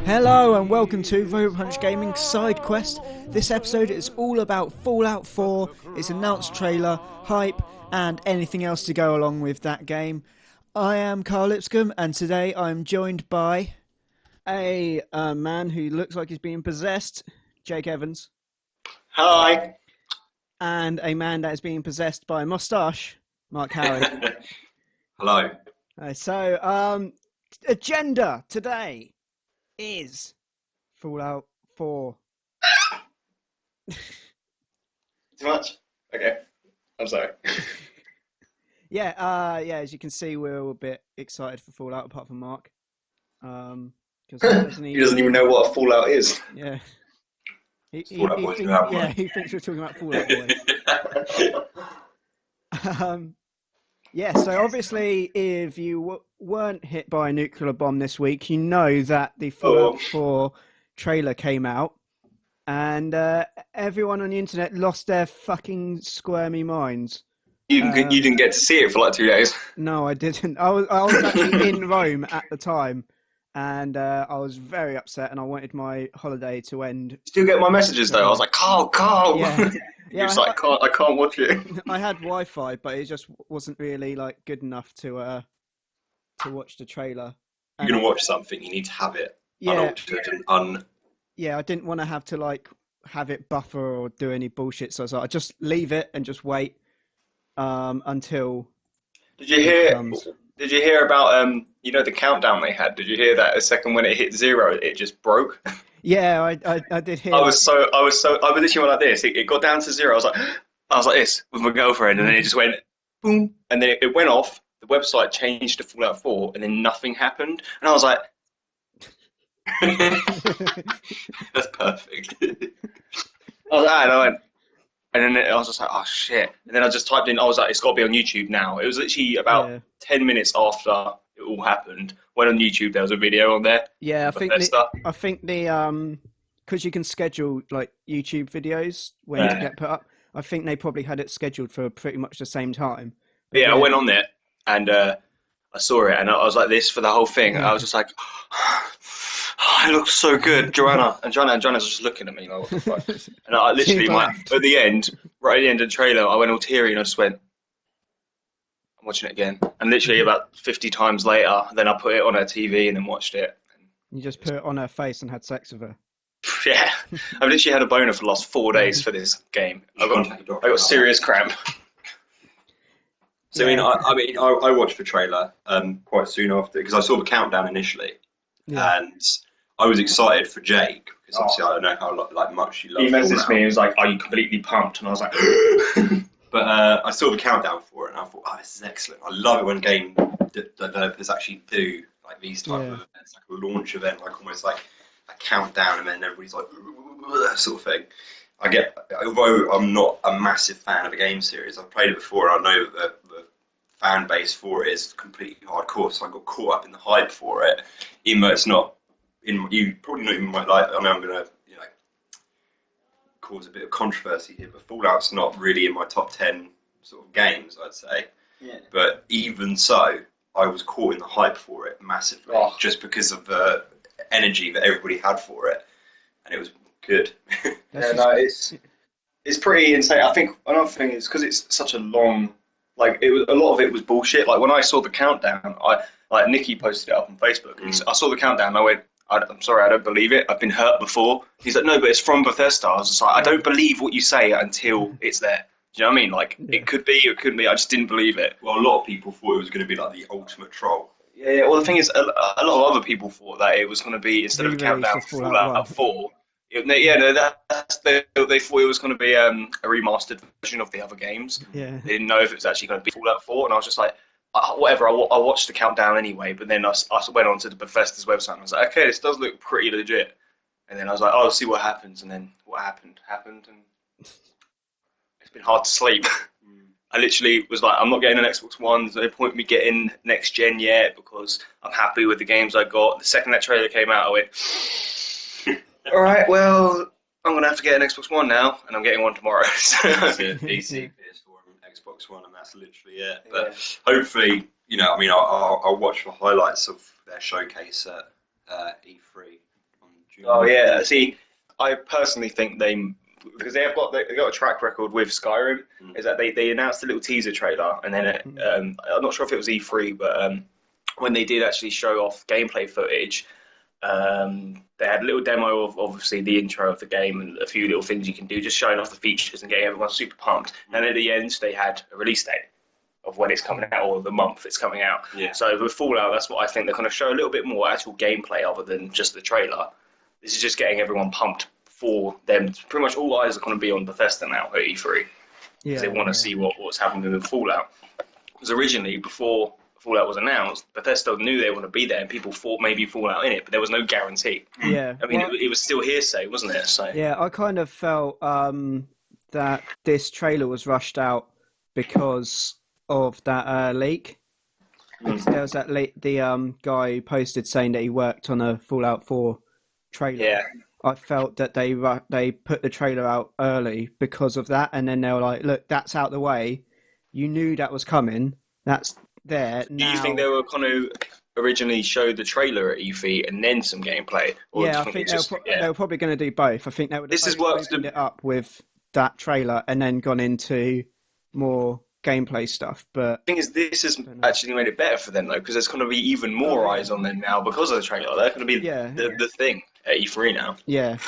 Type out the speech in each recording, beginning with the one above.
Hello and welcome to Robot Punch Gaming Side Quest. This episode is all about Fallout 4, its announced trailer, hype, and anything else to go along with that game. I am Carl Lipscomb, and today I'm joined by a man who looks like he's being possessed, Jake Evans. Hi. And a man that is being possessed by a moustache, Mark Howard. Hello. So, agenda today is Fallout 4. Too much? Okay. I'm sorry. Yeah, as you can see, we're all a bit excited for Fallout, apart from Mark. Because he doesn't even know what a Fallout is. Yeah. He thinks we're talking about Fallout Boy. Yeah, so obviously, if you weren't hit by a nuclear bomb this week, you know that the Fallout 4 trailer came out, and everyone on the internet lost their fucking squirmy minds. You didn't get to see it for like 2 days. No, I didn't. I was actually in Rome at the time, and I was very upset, and I wanted my holiday to end. Still get my messages though. I was like, Carl. Yeah. He was like, I can't watch it. I had Wi-Fi, but it just wasn't really like good enough to watch the trailer. You're gonna watch something, you need to have it unaltered and Yeah, I didn't want to have to like have it buffer or do any bullshit, so I was like, I just leave it and just wait until. Did you hear about the countdown they had? Did you hear that a second when it hit 0, it just broke? Yeah, I did hear. I was literally like this. It got down to 0. I was like this with my girlfriend, and then it just went boom, and then it went off. The website changed to Fallout 4, and then nothing happened. And I was like, that's perfect. I was like, and I went, and then I was just like, oh shit. And then I just typed in, I was like, it's got to be on YouTube now. It was literally about 10 minutes after it all happened. When on YouTube there was a video on there. Yeah, I think the because you can schedule like YouTube videos when to get put up. I think they probably had it scheduled for pretty much the same time. But yeah, I went on there and I saw it, and I was like this for the whole thing. I was just like, it looks so good, Joanna's just looking at me like, what the fuck? And I literally, at the end, right at the end of the trailer, I went all teary and I just went, I'm watching it again. And literally about 50 times later, then I put it on her TV and then watched it. You just put it on her face and had sex with her. Yeah, I've literally had a boner for the last 4 days for this game. I got serious cramp. So I watched the trailer quite soon after, because I saw the countdown initially, and I was excited for Jake because obviously I don't know how much he loves. He messaged me. He was like, "Are you completely pumped?" And I was like, but I saw the countdown for it, and I thought, "Oh, this is excellent. I love it when game developers actually do like these type of events, like a launch event, like almost like a countdown, and then everybody's like that sort of thing." Although I'm not a massive fan of a game series, I've played it before, and I know that the fan base for it is completely hardcore, so I got caught up in the hype for it, even though it's not. You probably not even might like. I mean, I'm gonna cause a bit of controversy here, but Fallout's not really in my top 10 sort of games, I'd say. Yeah. But even so, I was caught in the hype for it massively, just because of the energy that everybody had for it, and it was good. It's pretty insane. I think another thing is because it's such a long, a lot of it was bullshit. Like when I saw the countdown, Nikki posted it up on Facebook. And I saw the countdown, and I went, I'm sorry, I don't believe it. I've been hurt before. He's like, no, but it's from Bethesda. I was just like, I don't believe what you say until it's there. Do you know what I mean? Like, it could be, it couldn't be. I just didn't believe it. Well, a lot of people thought it was going to be like the ultimate troll. Yeah. Well, the thing is, a lot of other people thought that it was going to be, instead of a countdown for Fallout 4, they thought it was going to be a remastered version of the other games. Yeah. They didn't know if it was actually going to be Fallout 4, and I was just like, whatever, I watched the countdown anyway, but then I went on to the Bethesda's website and I was like, okay, this does look pretty legit. And then I was like, I'll see what happens. And then what happened, and it's been hard to sleep. I literally was like, I'm not getting an Xbox One, there's no point in me getting next gen yet because I'm happy with the games I got. The second that trailer came out, I went, all right, well, I'm going to have to get an Xbox One now, and I'm getting one tomorrow. So PC, PS4, and Xbox One, and that's literally it. But hopefully, I'll watch the highlights of their showcase at E3 Oh yeah, see, I personally think because they've got a track record with Skyrim, is that they announced a little teaser trailer, and then I'm not sure if it was E3, but when they did actually show off gameplay footage, they had a little demo of obviously the intro of the game and a few little things you can do, just showing off the features and getting everyone super pumped. And at the end, they had a release date of when it's coming out or the month it's coming out. Yeah. So with Fallout, that's what I think they're going to show a little bit more actual gameplay other than just the trailer. This is just getting everyone pumped for them. Pretty much all eyes are going to be on Bethesda now at E3 because they want to see what's happening with Fallout. Because originally, before Fallout was announced, Bethesda knew they were going to be there, and people thought maybe Fallout in it, but there was no guarantee. Yeah, I mean, it was still hearsay, wasn't it? So yeah, I kind of felt that this trailer was rushed out because of that leak. Because there was that the guy who posted saying that he worked on a Fallout 4 trailer. Yeah. I felt that they put the trailer out early because of that, and then they were like, "Look, that's out the way. You knew that was coming. That's there." Do you think they were going to originally show the trailer at E3 and then some gameplay? Or yeah, I think they were probably going to do both. I think they would have opened it up with that trailer and then gone into more gameplay stuff. But the thing is, this has actually made it better for them, though, because there's going to be even more eyes on them now because of the trailer. They're going to be the thing at E3 now. Yeah.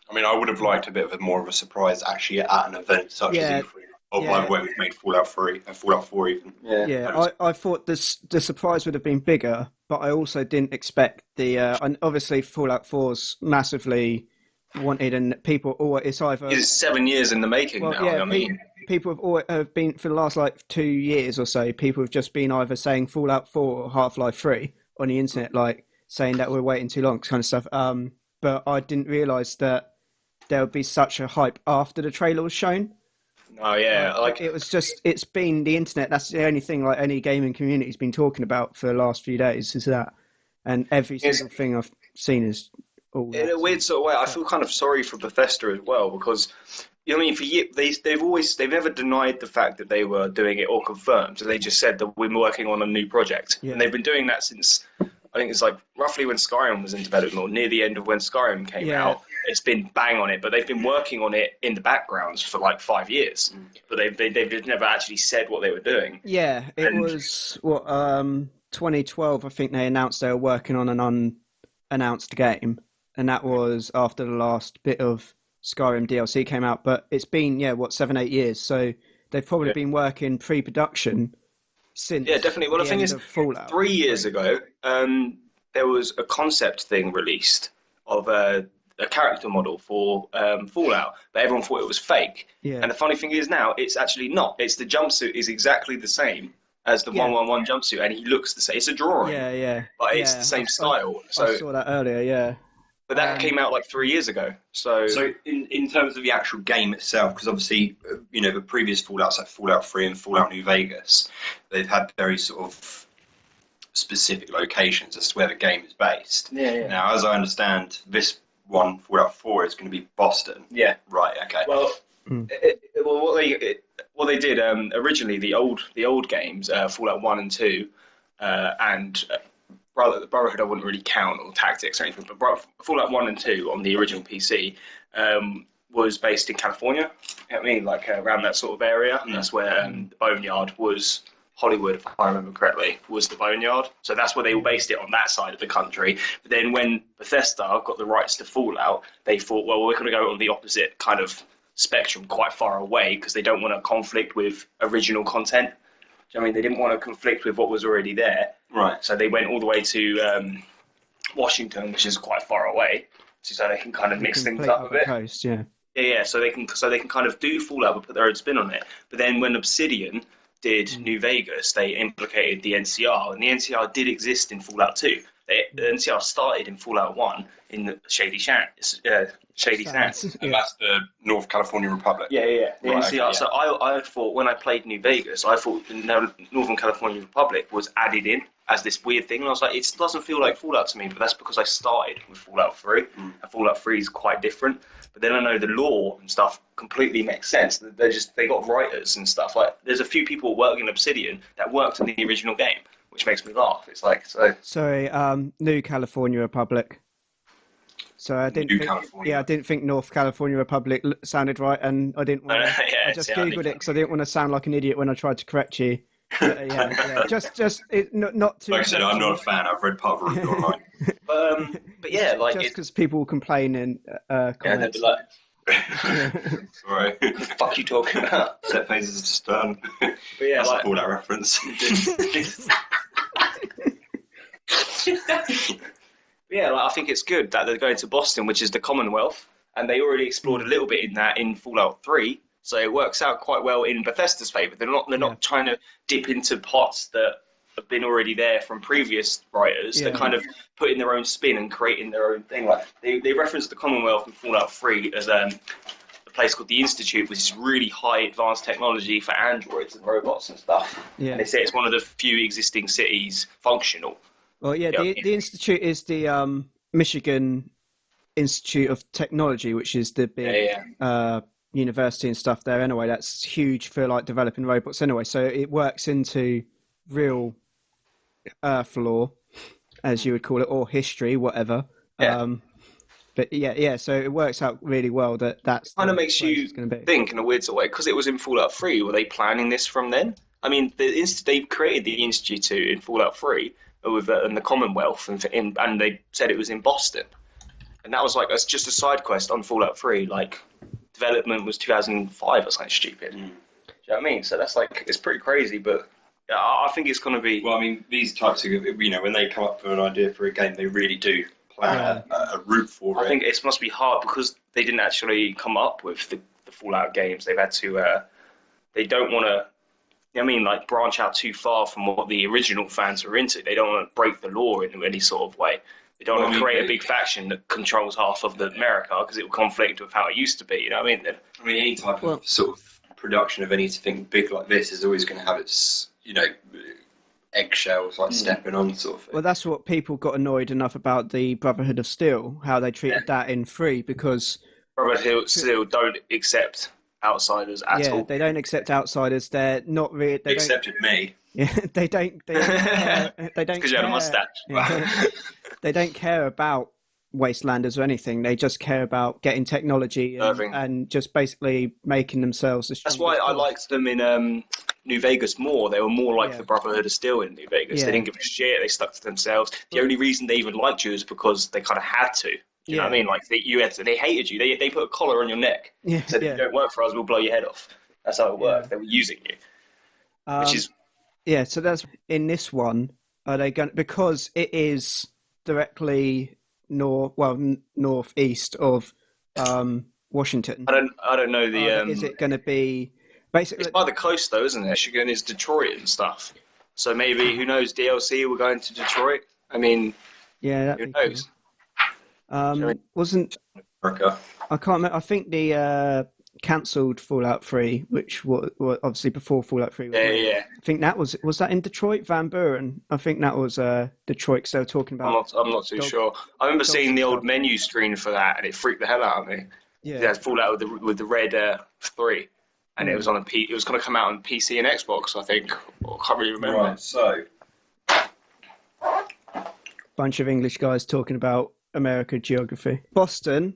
I mean, I would have liked a bit of more of a surprise actually at an event such as E3. Oh, by the way, we've made Fallout 3 and Fallout 4 even. Yeah, I thought the surprise would have been bigger, but I also didn't expect and obviously Fallout 4's massively wanted, and people always, it's either... It's 7 years in the making now, yeah, I mean... People have been, for the last 2 years or so, people have just been either saying Fallout 4 or Half-Life 3 on the internet, saying that we're waiting too long, kind of stuff. But I didn't realise that there would be such a hype after the trailer was shown. Oh, yeah. It was just, it's been the internet, that's the only thing any gaming community's been talking about for the last few days, is that. And every single thing I've seen is all that. In a weird sort of way, I feel kind of sorry for Bethesda as well, because... You know what I mean? For years, they've never denied the fact that they were doing it or confirmed. So they just said that we're working on a new project, and they've been doing that since I think it's roughly when Skyrim was in development, or near the end of when Skyrim came out. It's been bang on it, but they've been working on it in the backgrounds for 5 years. But they've never actually said what they were doing. Yeah, it was 2012. I think they announced they were working on an unannounced game, and that was after the last bit of Skyrim DLC came out, but it's been 7-8 years, so they've probably been working pre-production since. Yeah, definitely. Well, the thing is, Fallout. 3 years ago, there was a concept thing released of a character model for Fallout, but everyone thought it was fake. Yeah. And the funny thing is now it's actually not. It's the jumpsuit is exactly the same as the 111 jumpsuit, and he looks the same. It's a drawing. Yeah. But it's the same style. I saw that earlier. Yeah. But that came out 3 years ago. So in terms of the actual game itself, because obviously, the previous Fallouts, like Fallout 3 and Fallout New Vegas, they've had very sort of specific locations as to where the game is based. Yeah. Now, as I understand, this one, Fallout 4, is going to be Boston. Yeah. Right, okay. Well, what they did, originally, the old games, Fallout 1 and 2, and... the Brotherhood I wouldn't really count, or Tactics or anything, but Fallout 1 and 2 on the original PC was based in California. You know what I mean? Around that sort of area. And that's where the Boneyard was. Hollywood, if I remember correctly, was the Boneyard. So that's where they all based it, on that side of the country. But then when Bethesda got the rights to Fallout, they thought, well, we're going to go on the opposite kind of spectrum, quite far away, because they don't want to conflict with original content. I mean, they didn't want to conflict with what was already there. Right. So they went all the way to Washington, which is quite far away, so they can kind of mix things up a bit. Coast, yeah. Yeah. So they can kind of do Fallout but put their own spin on it. But then when Obsidian did New Vegas, they implicated the NCR, and the NCR did exist in Fallout 2. The NCR started in Fallout 1 in Shady Sands. And that's the North California Republic. Yeah. The NCR. Okay, yeah. So I thought, when I played New Vegas, I thought the Northern California Republic was added in as this weird thing. And I was like, it doesn't feel like Fallout to me, but that's because I started with Fallout 3, and Fallout 3 is quite different. But then I know the lore and stuff completely makes sense. They got writers and stuff. There's a few people working in Obsidian that worked on the original game, which makes me laugh. It's Sorry, New California Republic. So I didn't think, California. I didn't think North California Republic sounded right, and I didn't want to. I just googled it because I didn't want to sound like an idiot when I tried to correct you. Just not too. Like I said, I'm not a fan. I've read part of it online. But yeah, like just because people complain in comments. Sorry. What the fuck you talking about? Set phases of Stern. But yeah, that's like, a Fallout reference. Yeah, like, I think it's good that they're going to Boston, which is the Commonwealth, and they already explored a little bit in that in Fallout 3, so it works out quite well in Bethesda's favour. They're not trying to dip into pots that have been already there from previous writers. They're kind of putting their own spin and creating their own thing. Like they reference the Commonwealth in Fallout 3 as a place called the Institute, which is really high advanced technology for androids and robots and stuff. Yeah. And they say it's one of the few existing cities functional. Well, the Institute is the Michigan Institute of Technology, which is the big university and stuff there. Anyway, that's huge for like developing robots. Anyway, so it works into real Earth lore, as you would call it, or history, whatever. Yeah. But so it works out really well that's kind of makes you think in a weird sort of way, because it was in Fallout 3. Were they planning this from then? I mean, they created the Institute in Fallout 3 with in the Commonwealth, and they said it was in Boston, and that was like just a side quest on Fallout 3. Like development was 2005 or something stupid. Do you know what I mean? So that's like, it's pretty crazy, but I think it's going to be. Well, I mean, these types of, when they come up with an idea for a game, they really do plan a route for it. I think it must be hard because they didn't actually come up with the Fallout games. They've had to. They don't want to. Like branch out too far from what the original fans were into. They don't want to break the law in any sort of way. They don't want to create a big faction that controls half of America, because it will conflict with how it used to be. You know what I mean? Any type of sort of production of anything big like this is always going to have its, eggshells, like stepping on sort of thing. Well, that's what people got annoyed enough about the Brotherhood of Steel, how they treated that in 3, because Brotherhood of Steel don't accept outsiders at all. Yeah, they don't accept outsiders. They're not really. They accepted me. Yeah, they don't. They don't. Because you had a mustache. Yeah. They don't care about wastelanders or anything. They just care about getting technology and just basically making themselves. That's why I liked them in New Vegas more. They were more like the Brotherhood of Steel in New Vegas. They didn't give a shit. They stuck to themselves. The only reason they even liked you is because they kind of had to. You know what I mean? Like they hated you. They put a collar on your neck. Said, if you don't work for us, we'll blow your head off. That's how it worked. They were using you. Which is so that's in this one. Are they going, because it is directly northeast of Washington? I don't know the. Is it going to be basically? It's by the coast though, isn't it? Michigan is Detroit and stuff. So maybe, who knows? DLC will go into Detroit. I mean, who knows? Cool. Wasn't America? I can't remember. I think the cancelled Fallout 3, which was obviously before Fallout 3. I think that was that in Detroit, Van Buren. I think that was Detroit, because they were talking about. I'm not too sure. I remember seeing the old menu screen for that, and it freaked the hell out of me. Yeah, it had Fallout with the red 3, and it was on it was going to come out on PC and Xbox, I think. I can't really remember. Right, so bunch of English guys talking about America geography. Boston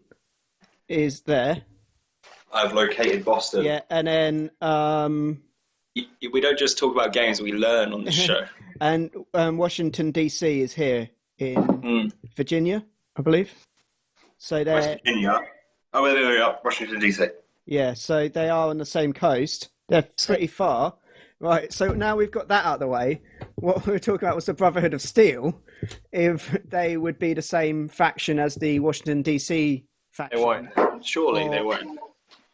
is there. I've located Boston. Yeah, and then we don't just talk about games, we learn on this show. And Washington DC is here in Virginia, I believe. So they're West Virginia. Oh, there we are, Washington DC. Yeah, so they are on the same coast. They're pretty far. Right, so now we've got that out of the way. What we were talking about was the Brotherhood of Steel. If they would be the same faction as the Washington DC faction. They won't. Surely they won't.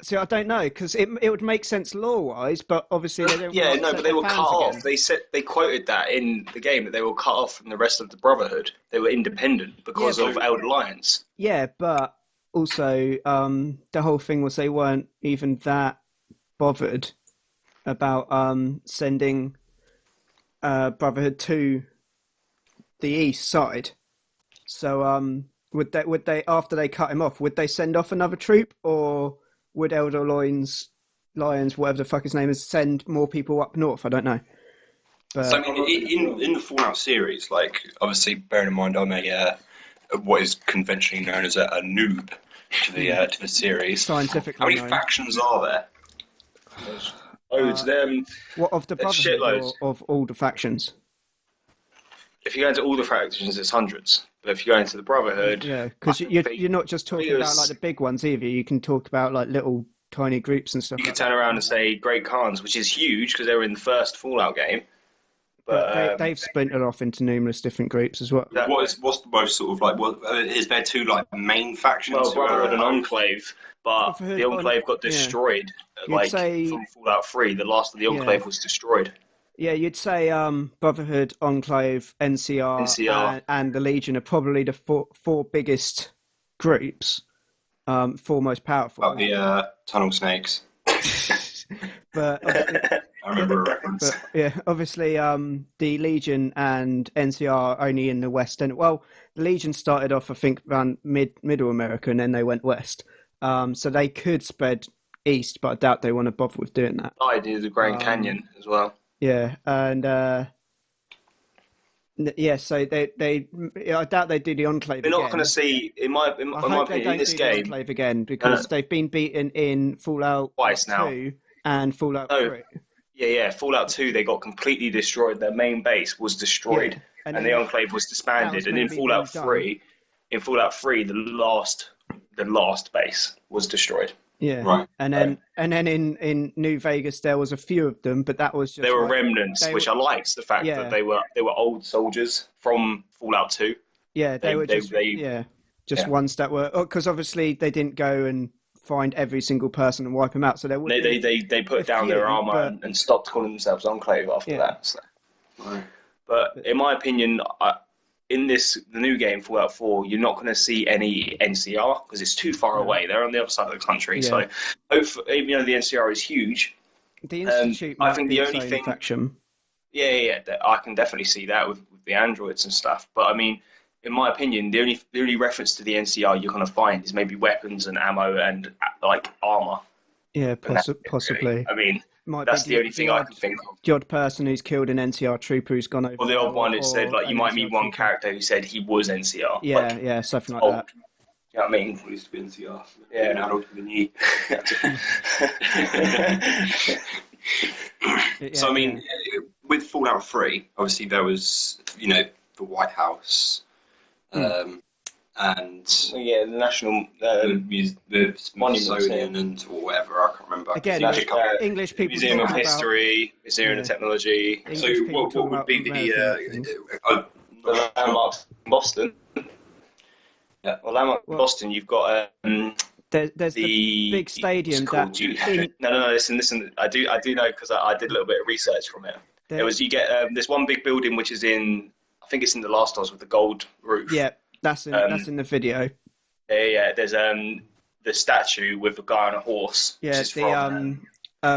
See, I don't know, because it would make sense lore-wise, but obviously they don't. Yeah, no, but they were cut off. They quoted that in the game, that they were cut off from the rest of the Brotherhood. They were independent because of Elder Alliance. Yeah, but also the whole thing was they weren't even that bothered about sending Brotherhood to the east side. So would they after they cut him off, would they send off another troop, or would Elder Lions, whatever the fuck his name is, send more people up north? I don't know. But... So, I mean, in the Fallout series, like, obviously, bearing in mind I'm a what is conventionally known as a noob to the series. Scientifically, how many factions are there? What, of the Brotherhood or of all the factions? If you go into all the factions, it's hundreds. But if you go into the Brotherhood, yeah, because you're not just talking about like the big ones either. You can talk about like little tiny groups and stuff. You can turn around and say Great Khans, which is huge because they were in the first Fallout game. But they've splintered off into numerous different groups as well. What's the most sort of like? Is there two like main factions? Well, Brotherhood and Enclave, but the Enclave got destroyed. From Fallout 3, the last of the Enclave was destroyed. Yeah, you'd say Brotherhood, Enclave, NCR. And the Legion are probably the four biggest groups, four most powerful. Like the Tunnel Snakes. But I remember a reference. But, yeah, obviously, the Legion and NCR are only in the West End. Well, the Legion started off, I think, around Middle America, and then they went west. So they could spread east, but I doubt they want to bother with doing that. I do the Grand Canyon as well. Yeah, and so they I doubt they do the Enclave. We're not going to see, in my opinion, in this game, the Enclave again because they've been beaten in Fallout twice now. 2 and Fallout 3. Yeah, Fallout 2 they got completely destroyed. Their main base was destroyed, and the Enclave was disbanded. And in Fallout 3, the last base was destroyed. Yeah, right. And then in New Vegas there was a few of them, but that was just they were remnants, which I liked the fact that they were old soldiers from Fallout 2. Yeah, they were just ones that were because obviously they didn't go and find every single person and wipe them out. So they put down their armor and stopped calling themselves Enclave after that. So. Right. But in my opinion, in the new game Fallout 4, you're not going to see any NCR because it's too far away. They're on the other side of the country. Yeah. So, hopefully, the NCR is huge. The Institute, I think the only thing. Faction. Yeah, I can definitely see that with the androids and stuff. But I mean, in my opinion, the only reference to the NCR you're going to find is maybe weapons and ammo and like armor. Yeah, possibly. Really. I mean, that's the only thing I can think of. The odd person who's killed an NCR trooper who's gone over. Or the odd one who said like you might meet one character who said he was NCR. Yeah, something like that. You know what I mean? I used to be NCR. Yeah, an adult with a knee. So I mean, with Fallout 3, obviously there was the White House. And the national the Smithsonian or whatever, I can't remember. Again, English people Museum of History, Museum of Technology. So what would be the landmarks in Boston? Yeah, well, landmark in Boston, you've got there's the big stadium that. No. Listen. I do know because I did a little bit of research from it. You get this one big building which is in. I think it's in The Last of Us with the gold roof. Yeah. That's in the video. Yeah. There's the statue with a guy on a horse. Yeah,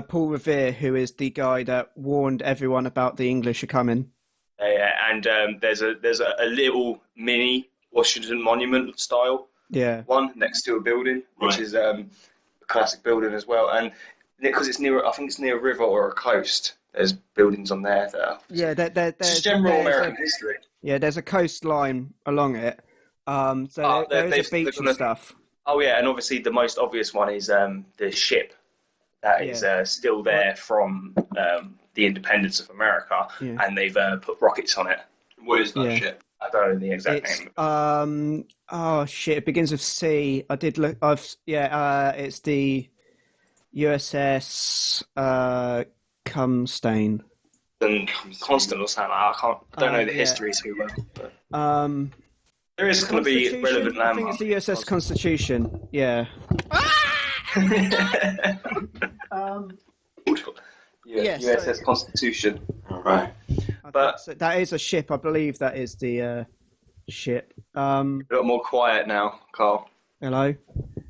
Paul Revere, who is the guy that warned everyone about the English are coming. Yeah, and there's a little mini Washington Monument style one next to a building, which is a classic building as well. And because it's near, I think it's near a river or a coast. There's buildings on there that are there's general American history. Yeah, there's a coastline along it. So there's a beach and stuff. Oh yeah, and obviously the most obvious one is the ship that is still there from the independence of America, and they've put rockets on it. What is that ship? I don't know the exact name. It begins with C. I did look. It's the USS Cumstain. And Constant or something. I don't know the history too well. But, there is going to be relevant landmarks. I think it's the USS Constitution. Yeah. USS Constitution. All right. But that is a ship. I believe that is the ship. A little more quiet now, Carl. Hello.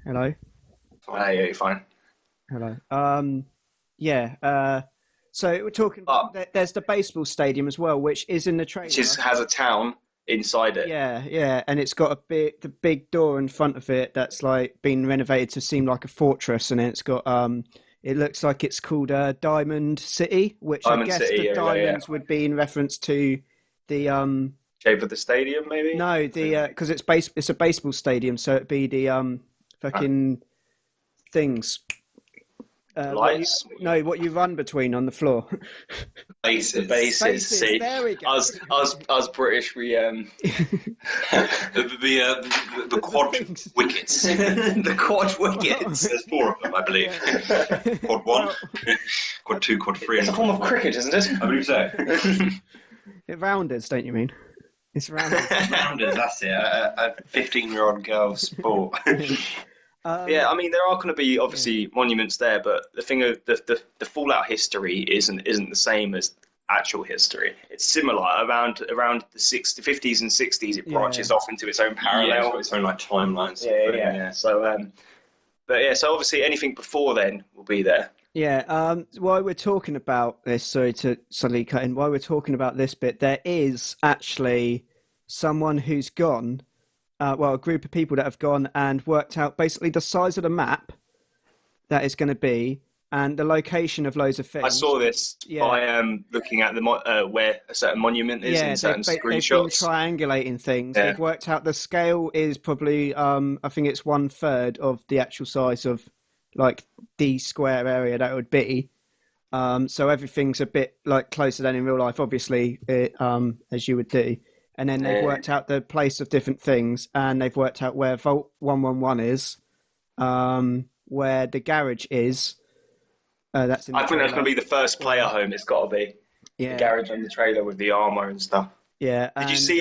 Yeah, you're fine. Hello. So we're talking about there's the baseball stadium as well, which is in the trailer. Which has a town inside it. Yeah, and it's got the big door in front of it that's like been renovated to seem like a fortress, and it's got it looks like it's called Diamond City, which I guess the diamonds would be in reference to the Shape of the stadium, maybe? No, because it's a baseball stadium, so it'd be the fucking things. Lights? What you run between on the floor. Bases. See, there we go. Us British, we the quad wickets. The quad wickets. There's 4 of them, I believe. Quad 1, quad 2, quad 3. It's a form of cricket, isn't it? I believe so. Rounders, don't you mean? It's rounders. Rounders, that's it. A 15-year-old girl's sport. Yeah, I mean there are going to be obviously monuments there, but the thing of the Fallout history isn't the same as actual history. It's similar around the 50s and 60s. It branches off into its own parallel. Yeah, it's got its own like timelines. Yeah. So, so obviously anything before then will be there. Yeah. While we're talking about this, sorry to suddenly cut in. While we're talking about this bit, there is actually someone who's gone. A group of people that have gone and worked out basically the size of the map that is going to be and the location of loads of things. I saw this by looking at where a certain monument is in certain screenshots. They've been triangulating things. Yeah. They've worked out the scale is probably, I think it's 1/3 of the actual size of like the square area that it would be. So everything's a bit like closer than in real life, obviously, as you would do. And then they've worked out the place of different things, and they've worked out where Vault 111 is, where the garage is. I think that's going to be the first player home. It's got to be the garage and the trailer with the armor and stuff. Yeah. Did you see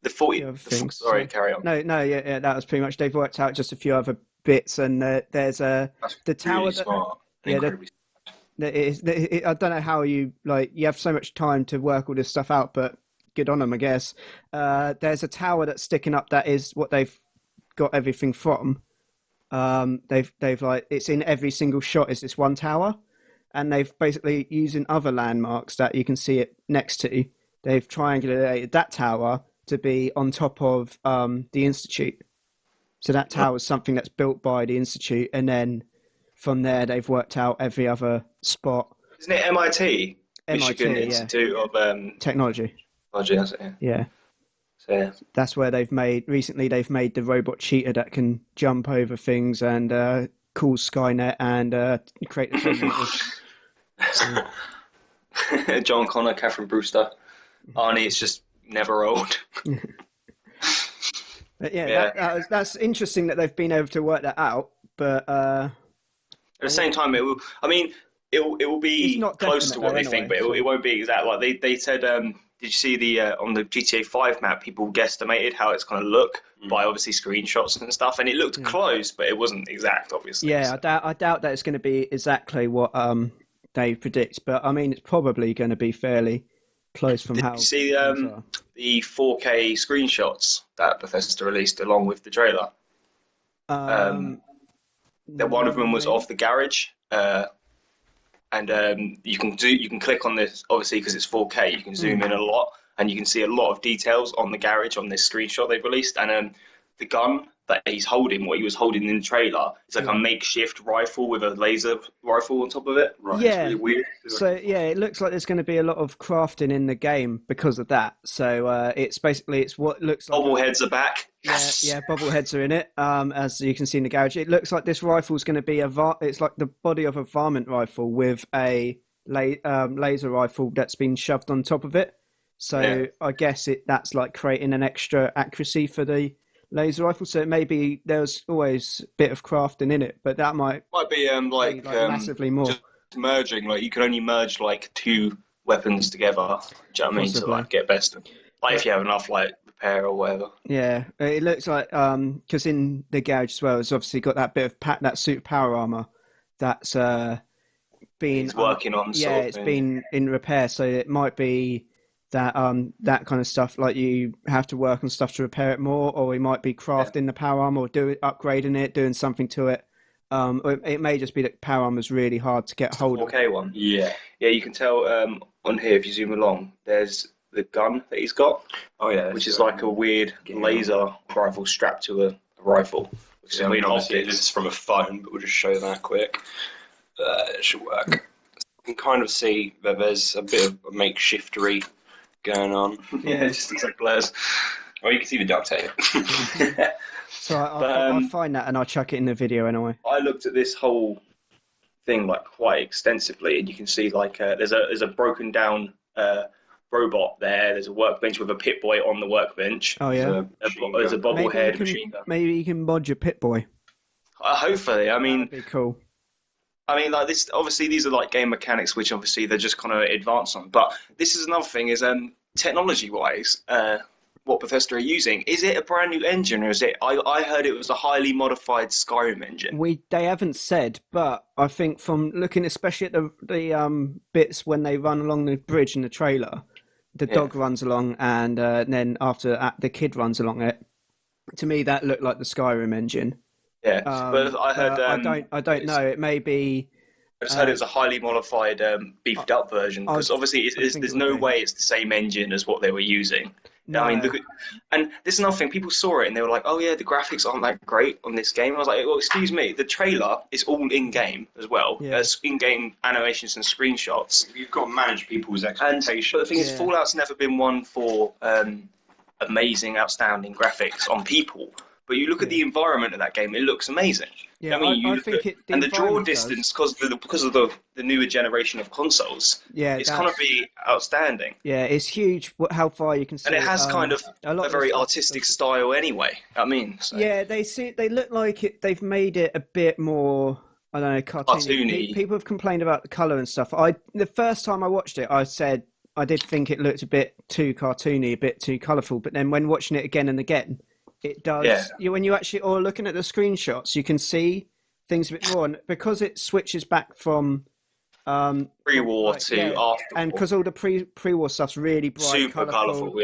the 40 things? Sorry, carry on. No. Yeah. That was pretty much. They've worked out just a few other bits, and there's the tower. Really smart. I don't know how you have so much time to work all this stuff out, but. Good on them, I guess. There's a tower that's sticking up that is what they've got everything from. They've it's in every single shot is this one tower, and they've basically using other landmarks that you can see it next to. They've triangulated that tower to be on top of the Institute. So that tower is something that's built by the Institute, and then from there they've worked out every other spot. Isn't it MIT? Michigan Institute of Technology. Yeah. So yeah. That's where they've made the robot cheetah that can jump over things and call Skynet and create the Terminators. John Connor, Catherine Brewster, Arnie. It's just never old. But that's interesting that they've been able to work that out. But at the same time, it will. I mean, it will be close to what they think, but it won't be exact. Like they said. Did you see on the GTA 5 map, people guesstimated how it's going to look by obviously screenshots and stuff, and it looked close, but it wasn't exact, obviously. Yeah, so. I doubt that it's going to be exactly what they predict, but I mean, it's probably going to be fairly close from how. Did you see the 4K screenshots that Bethesda released along with the trailer? That one of them was of the garage. And you can click on this, obviously, because it's 4K. You can zoom in a lot, and you can see a lot of details on the garage on this screenshot they've released. And the gun that he's holding, what he was holding in the trailer, it's like a makeshift rifle with a laser rifle on top of it. Right. Yeah. It's really weird. So it looks like there's going to be a lot of crafting in the game because of that. So it's what looks like bobbleheads are back. Yeah, bobbleheads are in it. As you can see in the garage, it looks like this rifle is going to be it's like the body of a varmint rifle with a laser rifle that's been shoved on top of it. So I guess that's like creating an extra accuracy for the laser rifle. So it may be there's always a bit of crafting in it, but that might be massively more. Just merging, like you can only merge like 2 weapons together. Do you know what I mean? To like get best. Like if you have enough like repair or whatever. Yeah, it looks like because in the garage as well, it's obviously got that bit of that suit of power armor that's been he's working on. Yeah, it's been in repair, so it might be that that kind of stuff. Like you have to work on stuff to repair it more, or we might be crafting the power armor or upgrading it, doing something to it. It may just be that power armor is really hard to get hold of. 4K one. Yeah, you can tell on here if you zoom along. There's the gun that he's got. Oh yeah, which is like a weird laser rifle strapped to a rifle. Which I mean, obviously this is from a phone, but we'll just show that quick. It should work. You can kind of see that there's a bit of a makeshiftery going on. Yeah, it just looks like blurs. Well, you can see the duct tape. So I'll find that and I'll chuck it in the video anyway. I looked at this whole thing like quite extensively, and you can see like there's a broken down robot there. There's a workbench with a Pip-Boy on the workbench. Oh yeah. There's a bobblehead machine gun. Maybe you can mod your Pip-Boy. Hopefully, I mean, that'd be cool. I mean, like this. Obviously, these are like game mechanics, which obviously they're just kind of advanced on. But this is another thing: is technology-wise, what Bethesda are using. Is it a brand new engine, or is it? I heard it was a highly modified Skyrim engine. They haven't said, but I think from looking, especially at the bits when they run along the bridge in the trailer, the dog runs along, and then after that, the kid runs along it. To me, that looked like the Skyrim engine. Yeah, but I heard. I don't know. It may be. I just heard it was a highly modified, beefed up version, because obviously there's no way it's the same engine as what they were using. No. I mean, and this is another thing. People saw it and they were like, "Oh yeah, the graphics aren't that great on this game." I was like, "Well, excuse me, the trailer is all in game as well. There's in-game animations and screenshots. You've got to manage people's expectations." But the thing is, Fallout's never been one for amazing, outstanding graphics on people. But you look at the environment of that game; it looks amazing. Yeah, I mean, the draw distance, because of the newer generation of consoles, it's going to be outstanding. Yeah, it's huge. How far you can see, and it has kind of a very artistic style anyway. I mean, so. Yeah, they look like it. They've made it a bit more. I don't know, cartoony. People have complained about the color and stuff. The first time I watched it, I said I did think it looked a bit too cartoony, a bit too colourful. But then when watching it again and again. It does. Yeah. When you actually are looking at the screenshots, you can see things a bit more, and because it switches back from pre-war to after, and because all the pre-war stuff's really bright, super colourful.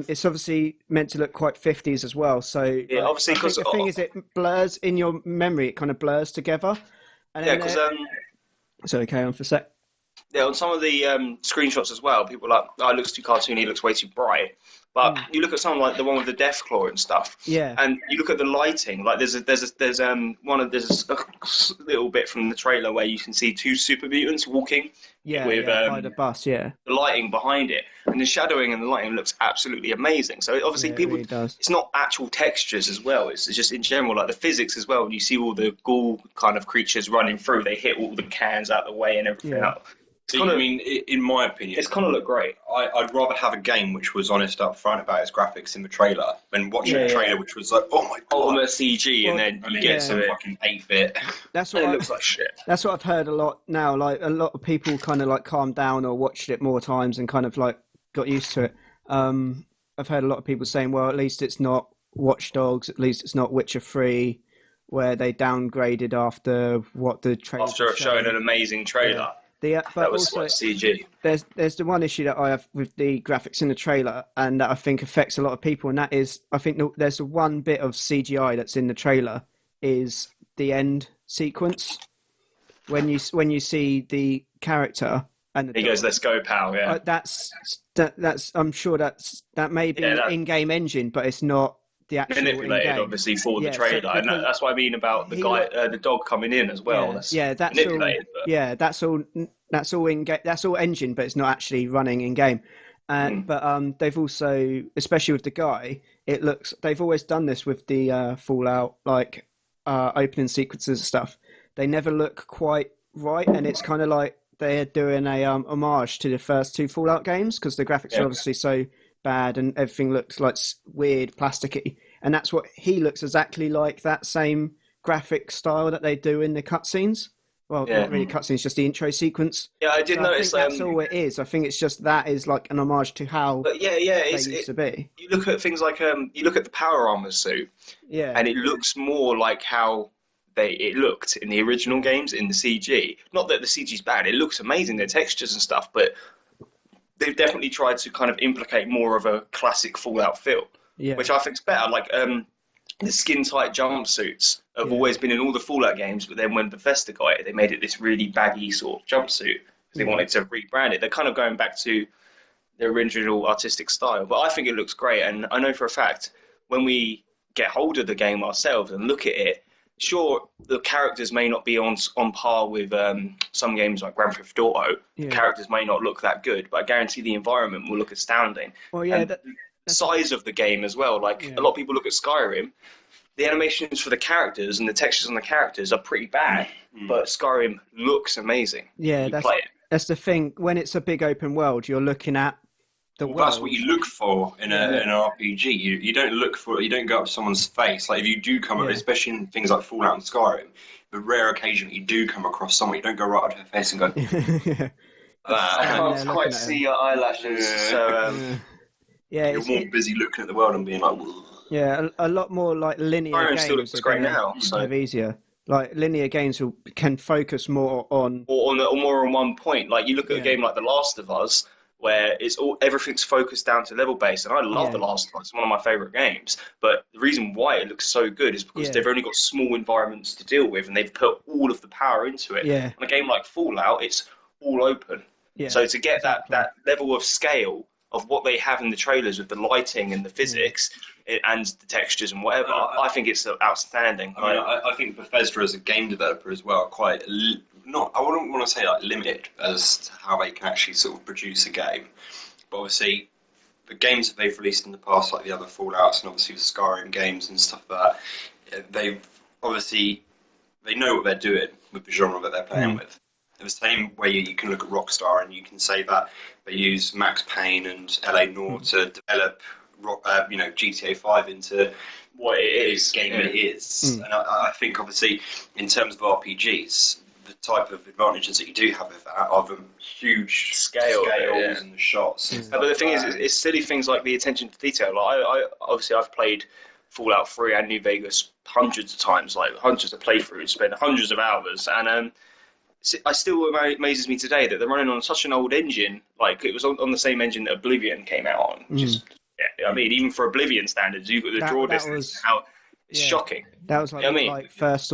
It's obviously meant to look quite 50s as well. So obviously, because the thing is, it blurs in your memory. It kind of blurs together. And because sorry, carry on for a sec. Yeah, on some of the screenshots as well, people are like, "Oh, it looks too cartoony. It looks way too bright." But you look at something like the one with the Deathclaw and stuff, and you look at the lighting. Like there's a little bit from the trailer where you can see two super mutants walking with by the bus, the lighting behind it, and the shadowing and the lighting looks absolutely amazing. So obviously people, it's not actual textures as well. It's just in general like the physics as well. When you see all the ghoul kind of creatures running through, they hit all the cans out of the way and everything else. I mean, in my opinion, it's kind of look great. I'd rather have a game which was honest up front about its graphics in the trailer than watching a trailer which was like, oh my god, ultimate CG, and then you get some fucking 8-bit. That's what it looks like shit. That's what I've heard a lot now. Like a lot of people kind of like calmed down or watched it more times and kind of like got used to it. I've heard a lot of people saying, well, at least it's not Watch Dogs, at least it's not Witcher 3, where they downgraded after what the trailer. After showing an amazing trailer. But that was also, CG. There's the one issue that I have with the graphics in the trailer, and that I think affects a lot of people, and that is, I think there's the one bit of CGI that's in the trailer is the end sequence when you see the character and he goes, "Let's go, pal!" Yeah, that's I'm sure that may be in-game engine, but it's not. The actual manipulated, in-game. Obviously, for the trailer, and that's what I mean about the guy, the dog coming in as well. That's manipulated. That's all in-game. That's all engine, but it's not actually running in-game. But they've also, especially with the guy, they've always done this with the Fallout opening sequences and stuff. They never look quite right, and it's kind of like they're doing a homage to the first two Fallout games because the graphics are obviously so bad and everything looks like weird plasticky, and that's what he looks exactly like, that same graphic style that they do in the cutscenes. Well, not really cutscenes, just the intro sequence. Yeah, I did notice. I think that's all it is. I think it's just that is like an homage to how they used to be. You look at things like you look at the power armor suit, and it looks more like how it looked in the original games in the CG. Not that the CG's bad; it looks amazing, the textures and stuff, but they've definitely tried to kind of implicate more of a classic Fallout feel, which I think's better. Like the skin-tight jumpsuits have always been in all the Fallout games, but then when Bethesda got it, they made it this really baggy sort of jumpsuit because they wanted to rebrand it. They're kind of going back to their original artistic style, but I think it looks great. And I know for a fact when we get hold of the game ourselves and look at it, sure, the characters may not be on par with some games like Grand Theft Auto. The characters may not look that good, but I guarantee the environment will look astounding. Well, yeah, the size of the game as well. Like a lot of people look at Skyrim. The animations for the characters and the textures on the characters are pretty bad, but Skyrim looks amazing. Yeah, that's the thing. When it's a big open world, you're looking at the world. That's what you look for in an RPG. You don't go up to someone's face. Like if you do come up, especially in things like Fallout and Skyrim, the rare occasion you do come across someone, you don't go right up to their face and go. I can't quite see your eyelashes, so you're more busy looking at the world and being like. Yeah, a lot more like linear games. Still looks great now, so easier. Like linear games can focus more on more on one point. Like you look at a game like The Last of Us, where everything's focused down to level based, and I love The Last of Us. It's one of my favorite games. But the reason why it looks so good is because they've only got small environments to deal with, and they've put all of the power into it. Yeah. On a game like Fallout, it's all open. Yeah. So to get that level of scale of what they have in the trailers with the lighting and the physics and the textures and whatever, I think it's outstanding. I think Bethesda as a game developer as well, I wouldn't want to say like limited as to how they can actually sort of produce a game. But obviously, the games that they've released in the past, like the other Fallouts and obviously the Skyrim games and stuff like that, they know what they're doing with the genre that they're playing with. In the same way you can look at Rockstar and you can say that they use Max Payne and LA Noire to develop, GTA 5 into what it is, game it is. And I think obviously in terms of RPGs, the type of advantages that you do have with that are the huge scales and the shots. But the thing is, it's silly things like the attention to detail. Like I've played Fallout 3 and New Vegas hundreds of times, like hundreds of playthroughs, spent hundreds of hours, and it still amazes me today that they're running on such an old engine. Like it was on the same engine that Oblivion came out on. Just even for Oblivion standards, you've got the draw distance. It's shocking. That was like first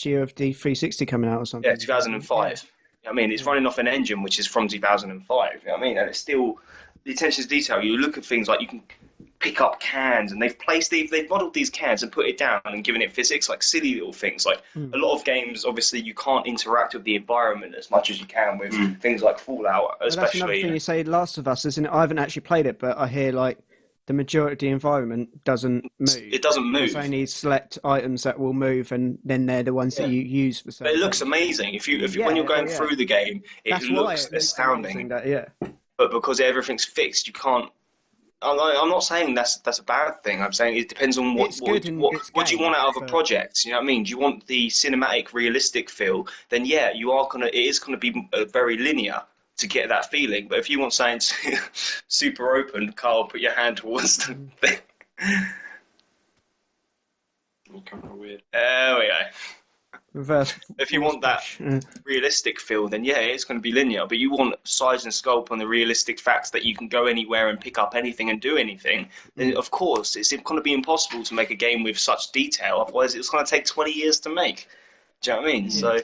year of the 360 coming out or something. Yeah, 2005. It's running off an engine which is from 2005. And it's still the attention to detail. You look at things like you can pick up cans, and they've modelled these cans and put it down and given it physics, like silly little things. Like a lot of games, obviously, you can't interact with the environment as much as you can with things like Fallout, especially. That's another thing you say, Last of Us, isn't it? I haven't actually played it, but I hear like the majority of the environment doesn't move. It doesn't move. It's only select items that will move, and then they're the ones that you use for. But it looks amazing. If you when you're going through the game, it looks astounding. But because everything's fixed, you can't. I'm not saying that's a bad thing. I'm saying it depends on what do you want out of a project. You know what I mean? Do you want the cinematic, realistic feel? Then it is gonna be very linear to get that feeling. But if you want something super open, Carl, put your hand towards the thing. Kind of weird. There we go. Reverse. If you want that realistic feel, then it's going to be linear. But you want size and scope on the realistic facts that you can go anywhere and pick up anything and do anything. Then of course it's going to be impossible to make a game with such detail. Otherwise, it's going to take 20 years to make. Do you know what I mean? So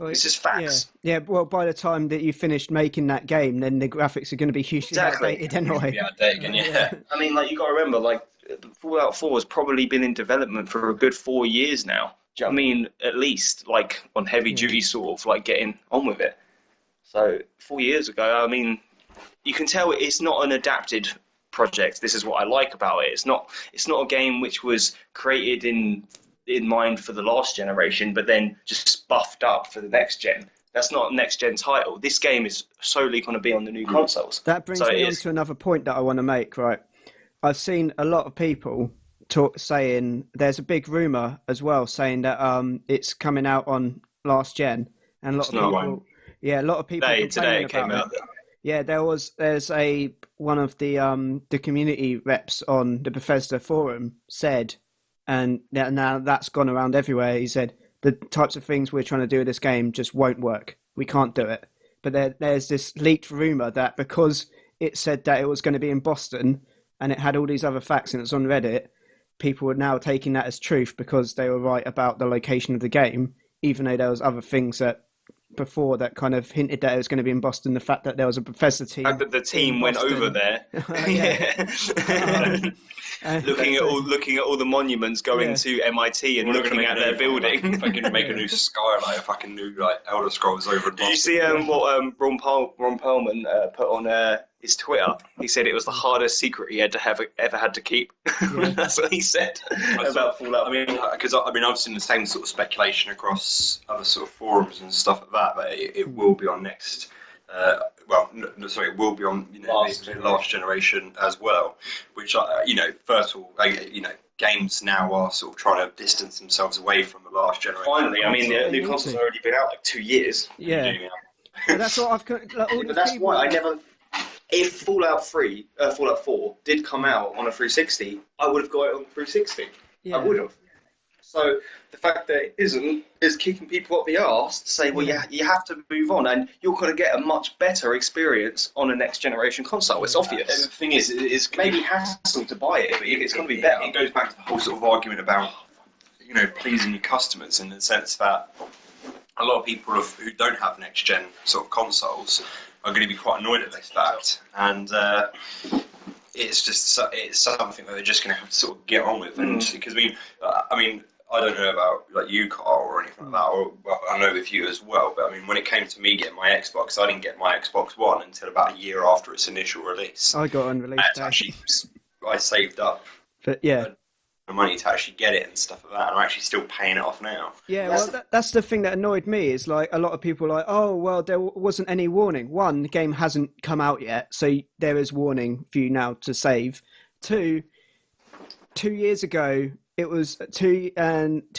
it's just facts. Yeah. Well, by the time that you finished making that game, then the graphics are going to be hugely outdated anyway. You got to remember, Fallout 4 has probably been in development for a good 4 years now. Do you know what I mean? At least, on heavy duty, sort of, getting on with it. So, 4 years ago, you can tell it's not an adapted project. This is what I like about it. It's not a game which was created in mind for the last generation, but then just buffed up for the next gen. That's not a next gen title. This game is solely going to be on the new consoles. That brings me on to another point that I want to make, right? I've seen a lot of people saying there's a big rumor as well saying that it's coming out on last gen, and a lot of people today it came out. Yeah, there's one of the community reps on the Bethesda forum said, and now that's gone around everywhere. He said the types of things we're trying to do with this game just won't work. We can't do it. But there's this leaked rumor that because it said that it was going to be in Boston and it had all these other facts and it's on Reddit, people are now taking that as truth because they were right about the location of the game, even though there was other things that before that kind of hinted that it was going to be in Boston. The fact that there was a Bethesda team. The fact that the team went over there. Looking at all the monuments going to MIT and looking at their building. Fucking make a new skylight, a fucking new Elder Scrolls over. Did you see what Ron Perlman put on his Twitter? He said it was the hardest secret he had to ever had to keep. Yeah. That's what he said about Fallout. I mean, because I've seen the same sort of speculation across other sort of forums and stuff like that. But it will be on next. It will be on last generation as well. Which first of all, games now are sort of trying to distance themselves away from the last generation. Finally, I mean, the new console's already been out like 2 years. Yeah. That's what I've. But that's why I never. If Fallout 4 did come out on a 360, I would have got it on the 360. Yeah. I would have. So the fact that it isn't is kicking people up the arse to say, well, you have to move on, and you're going to get a much better experience on a next generation console. It's obvious. And the thing is, it's maybe hassle to buy it, but it's going to be better. It goes back to the whole sort of argument about, pleasing your customers in the sense that a lot of people who don't have next gen sort of consoles are going to be quite annoyed at this fact, and it's something that they're just going to have to sort of get on with. And because I don't know about like you, Carl, or anything like that, or I know with you as well. But I mean, when it came to me getting my Xbox, I didn't get my Xbox One until about a year after its initial release. I got on release day. I saved up. But yeah. The money to actually get it and stuff like that, and I'm actually still paying it off now. Yeah, that's the thing that annoyed me, is like a lot of people are like, oh, well, there wasn't any warning. One, the game hasn't come out yet, so there is warning for you now to save. Two years ago, it was 2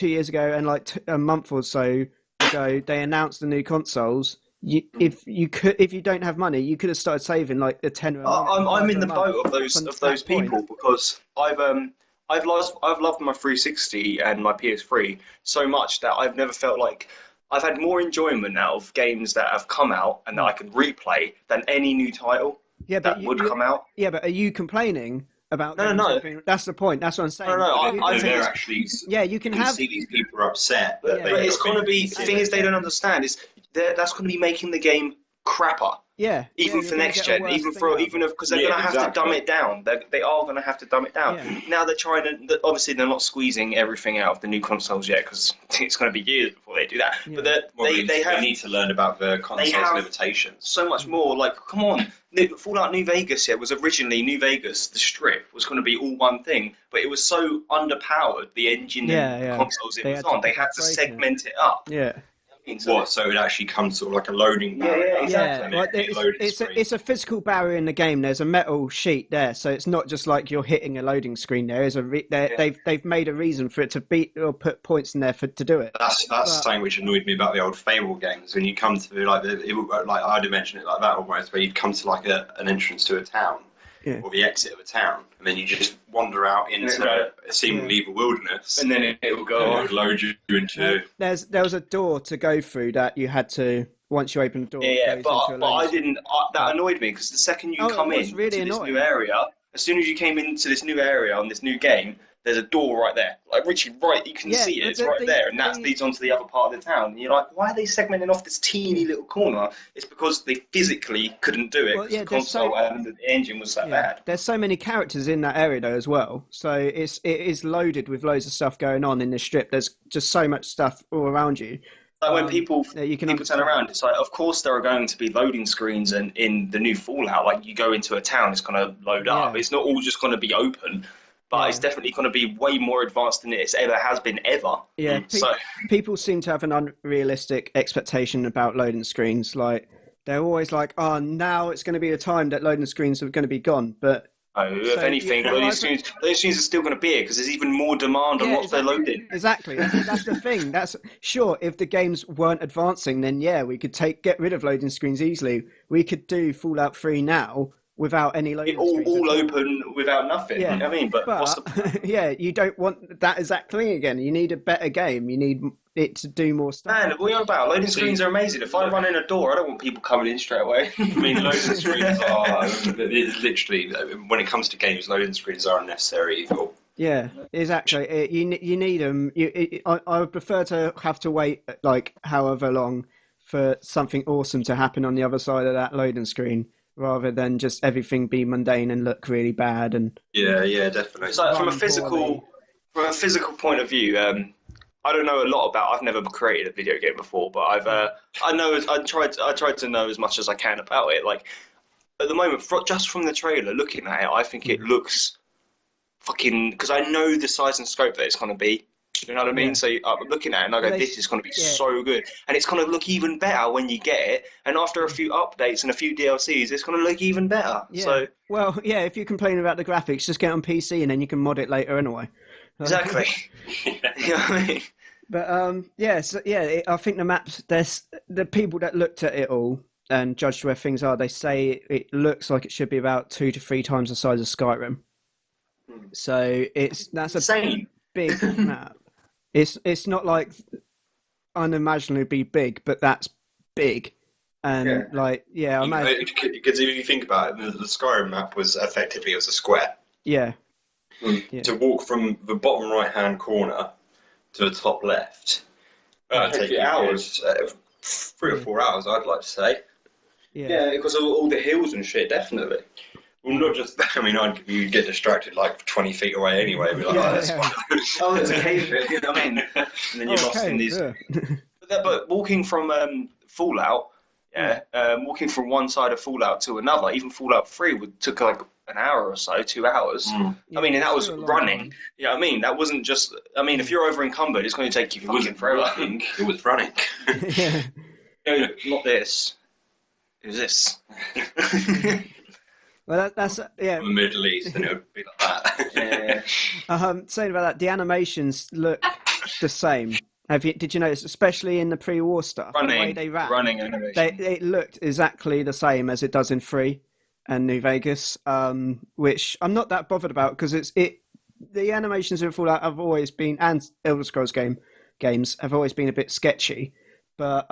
years ago, and like a month or so ago, they announced the new consoles. If you don't have money, you could have started saving like the 10. I'm in the boat of those people, because I've loved my 360 and my PS3 so much that I've never felt like I've had more enjoyment out of games that have come out and that I can replay than any new title that would come out. Yeah, but are you complaining about? No. That's the point. That's what I'm saying. No. I think they're actually. Yeah, you can have. See these people are upset, but it's going to be. The thing is, they don't understand is that's going to be making the game crapper. Yeah. Even for next gen, because they're going to have to dumb it down. They are going to have to dumb it down. Yeah. Now they're trying to. Obviously, they're not squeezing everything out of the new consoles yet, because it's going to be years before they do that. Yeah. But they need to learn about the console's limitations. So much more. Like, come on, Fallout New Vegas was originally New Vegas. The Strip was going to be all one thing, but it was so underpowered. The engine and consoles it was on. They had to segment it up. Yeah. So it actually comes sort of like a loading barrier. Yeah, exactly. Like it's a physical barrier in the game. There's a metal sheet there, so it's not just like you're hitting a loading screen. There is they've made a reason for it to beat or put points in there to do it. That's something which annoyed me about the old Fable games. When you come to like I'd mention it like that almost, where you'd come to like an entrance to a town. Yeah. Or the exit of a town, and then you just wander out into a seemingly evil wilderness, and then it will go on. Load you into. There was a door to go through that you had to, once you open the door. But I didn't. That annoyed me, because the second you come in to this new area, as soon as you came into this new area on this new game, there's a door right there. Like, Richie, you can see it. It's right there, and that leads on to the other part of the town. And you're like, why are they segmenting off this teeny little corner? It's because they physically couldn't do it, because the console and the engine was that bad. There's so many characters in that area, though, as well. So it is loaded with loads of stuff going on in the Strip. There's just so much stuff all around you. Like when people turn around, it's like, of course there are going to be loading screens, and in the new Fallout, like you go into a town, it's going to load up. It's not all just going to be open. But it's definitely going to be way more advanced than it ever has been ever. Yeah, people seem to have an unrealistic expectation about loading screens. Like, they're always like, oh, now it's going to be a time that loading screens are going to be gone. But if anything, loading screens are still going to be here, because there's even more demand on what they're loading. Exactly. That's the thing. That's sure, if the games weren't advancing, then we could get rid of loading screens easily. We could do Fallout 3 now without any loading screens. All open without nothing. Yeah. I mean, but what's the... you don't want that exact thing again. You need a better game. You need it to do more stuff. Man, what are you about? Loading screens are amazing. If I run in a door, I don't want people coming in straight away. I mean, loading screens are literally, when it comes to games, loading screens are unnecessary evil. Yeah, exactly. You need them. I would prefer to have to wait like however long for something awesome to happen on the other side of that loading screen, rather than just everything be mundane and look really bad. And yeah, definitely. So from a physical point of view, I don't know a lot about. I've never created a video game before, but I tried to know as much as I can about it. Like at the moment, just from the trailer, looking at it, I think it looks fucking. Because I know the size and scope that it's going to be. You know what I mean? Yeah. So I'm looking at it and I go, this is going to be so good. And it's going to look even better when you get it. And after a few updates and a few DLCs, it's going to look even better. Yeah. So, well, yeah, if you complain about the graphics, just get on PC and then you can mod it later anyway. Exactly. You know what I mean? But, I think the maps, the people that looked at it all and judged where things are, they say it looks like it should be about 2 to 3 times the size of Skyrim. So that's a insane. Big map. It's not like unimaginably big, but that's big. And because if you think about it, the Skyrim map was effectively a square. Yeah. To walk from the bottom right hand corner to the top left, take you hours, 3 or 4 hours, I'd like to say. Yeah, because of all the hills and shit, definitely. Well, not just that. I mean, you'd get distracted like 20 feet away anyway. Be like, there's a cave here. You know what I mean? And then you're lost in these. Yeah. But walking from Fallout, walking from one side of Fallout to another, even Fallout 3 took like an hour or so, 2 hours. I mean, and that was running. You know what I mean? That wasn't just. I mean, if you're over encumbered, it's going to take you fucking forever. It was running. No, not this. It was this. Well, that's the Middle East, and it would be like that. Saying about that, the animations look the same. Did you notice, especially in the pre-war stuff, the way they ran, running animation, it looked exactly the same as it does in 3 and New Vegas, which I'm not that bothered about because the animations in Fallout have always been, and Elder Scrolls games have always been a bit sketchy, but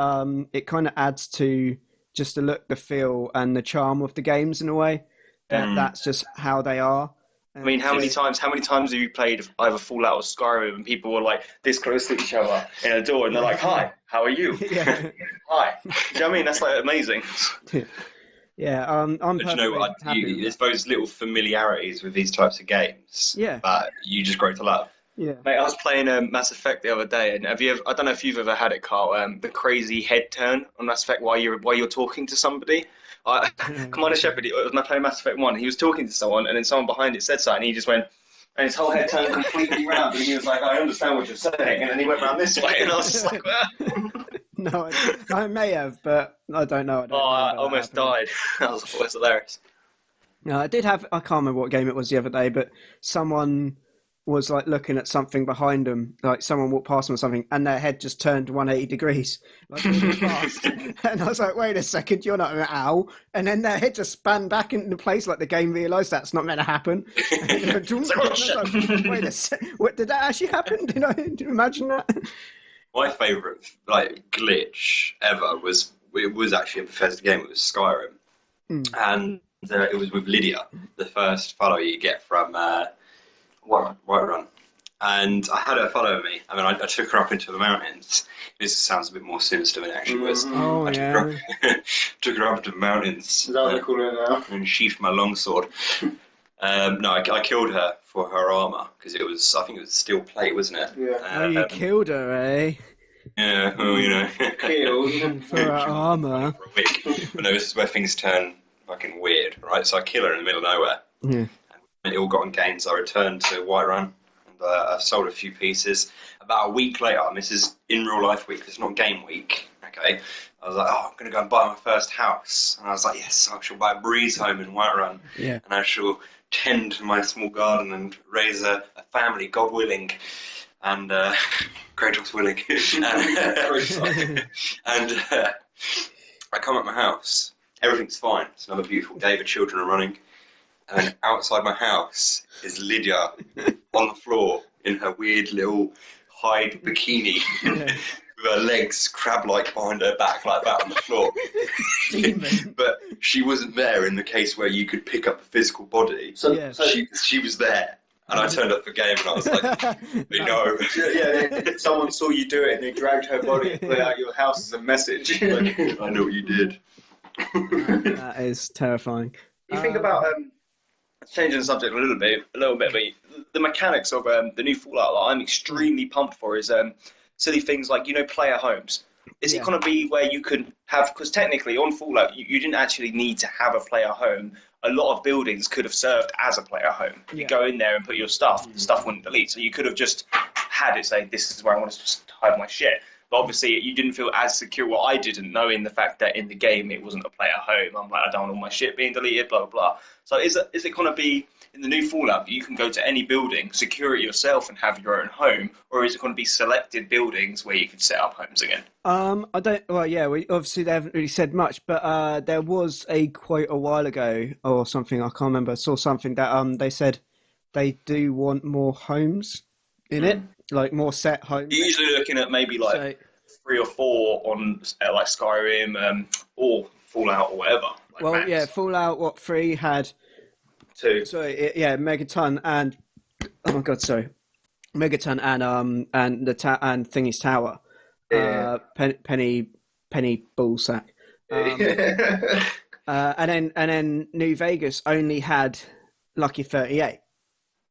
it kind of adds to just the look, the feel, and the charm of the games in a way. That's just how they are. I mean, how many times have you played either Fallout or Skyrim and people were like this close to each other in a door and they're like, hi, how are you? Yeah. Hi. Do you know what I mean? That's like amazing. Yeah, I'm but you know what? There's those little familiarities with these types of games that you just grow to love. Yeah. Mate, I was playing Mass Effect the other day, and I don't know if you've ever had it, Carl, the crazy head turn on Mass Effect while you're talking to somebody. Commander Shepard, when I played Mass Effect 1, he was talking to someone, and then someone behind it said something, and he just went, and his whole head turned completely round, and he was like, I understand what you're saying, and then he went round this way, and I was just like, No, I may have, but I don't know. I almost died. That was hilarious. No, I can't remember what game it was the other day, but someone was like looking at something behind them, like someone walked past them or something, and their head just turned 180 degrees, like really fast. And I was like, wait a second, you're not an owl. And then their head just span back into place, like the game realised that's not meant to happen. Wait a second, what, did that actually happen? Did you imagine that? My favourite glitch ever was actually a Bethesda game. It was Skyrim, and it was with Lydia, the first follower you get from Whiterun. And I had her follow me. I mean, I took her up into the mountains. This sounds a bit more sinister than it actually was. Took her up into the mountains. Is that what they call it now? And sheathed my longsword. No, I killed her for her armour, because I think it was steel plate, wasn't it? Yeah. You killed her, eh? Yeah, well, you know. Killed for her armour. For a week. But no, this is where things turn fucking weird, right? So I kill her in the middle of nowhere. Yeah. And it all got gained, so I returned to Whiterun. I sold a few pieces. About a week later, and this is in real life week, it's not game week, okay? I was like, I'm going to go and buy my first house. And I was like, yes, I shall buy a breeze home in Whiterun. Yeah. And I shall tend to my small garden and raise a family, God willing. And Kratos willing. And I come at my house. Everything's fine. It's another beautiful day. The children are running. And outside my house is Lydia on the floor in her weird little hide bikini with her legs crab-like behind her back like that on the floor. Demon. But she wasn't there in the case where you could pick up a physical body. So she was there. And I turned up the game and I was like, no. Yeah, someone saw you do it and they dragged her body and put out your house as a message. I know what you did. That is terrifying. You think about changing the subject a little bit, but the mechanics of the new Fallout that I'm extremely pumped for is silly things like, player homes. Is it going to be where you can have, because technically on Fallout you didn't actually need to have a player home. A lot of buildings could have served as a player home. You go in there and put your stuff, the stuff wouldn't delete. So you could have just had it say, this is where I want to just hide my shit. But obviously you didn't feel as secure. Well, I didn't, knowing the fact that in the game it wasn't a player home. I'm like, I don't want all my shit being deleted, blah, blah, blah. So is it going to be, in the new Fallout, that you can go to any building, secure it yourself and have your own home? Or is it going to be selected buildings where you can set up homes again? Obviously they haven't really said much, but there was a quote a while ago or something, I can't remember, I saw something that they said they do want more homes in it, like more set homes. You're usually looking at maybe 3 or 4 on like Skyrim or Fallout or whatever. Fallout 3 had 2. Megaton and Megaton and Thingy's Tower. Penny Ballsack. And then New Vegas only had Lucky 38.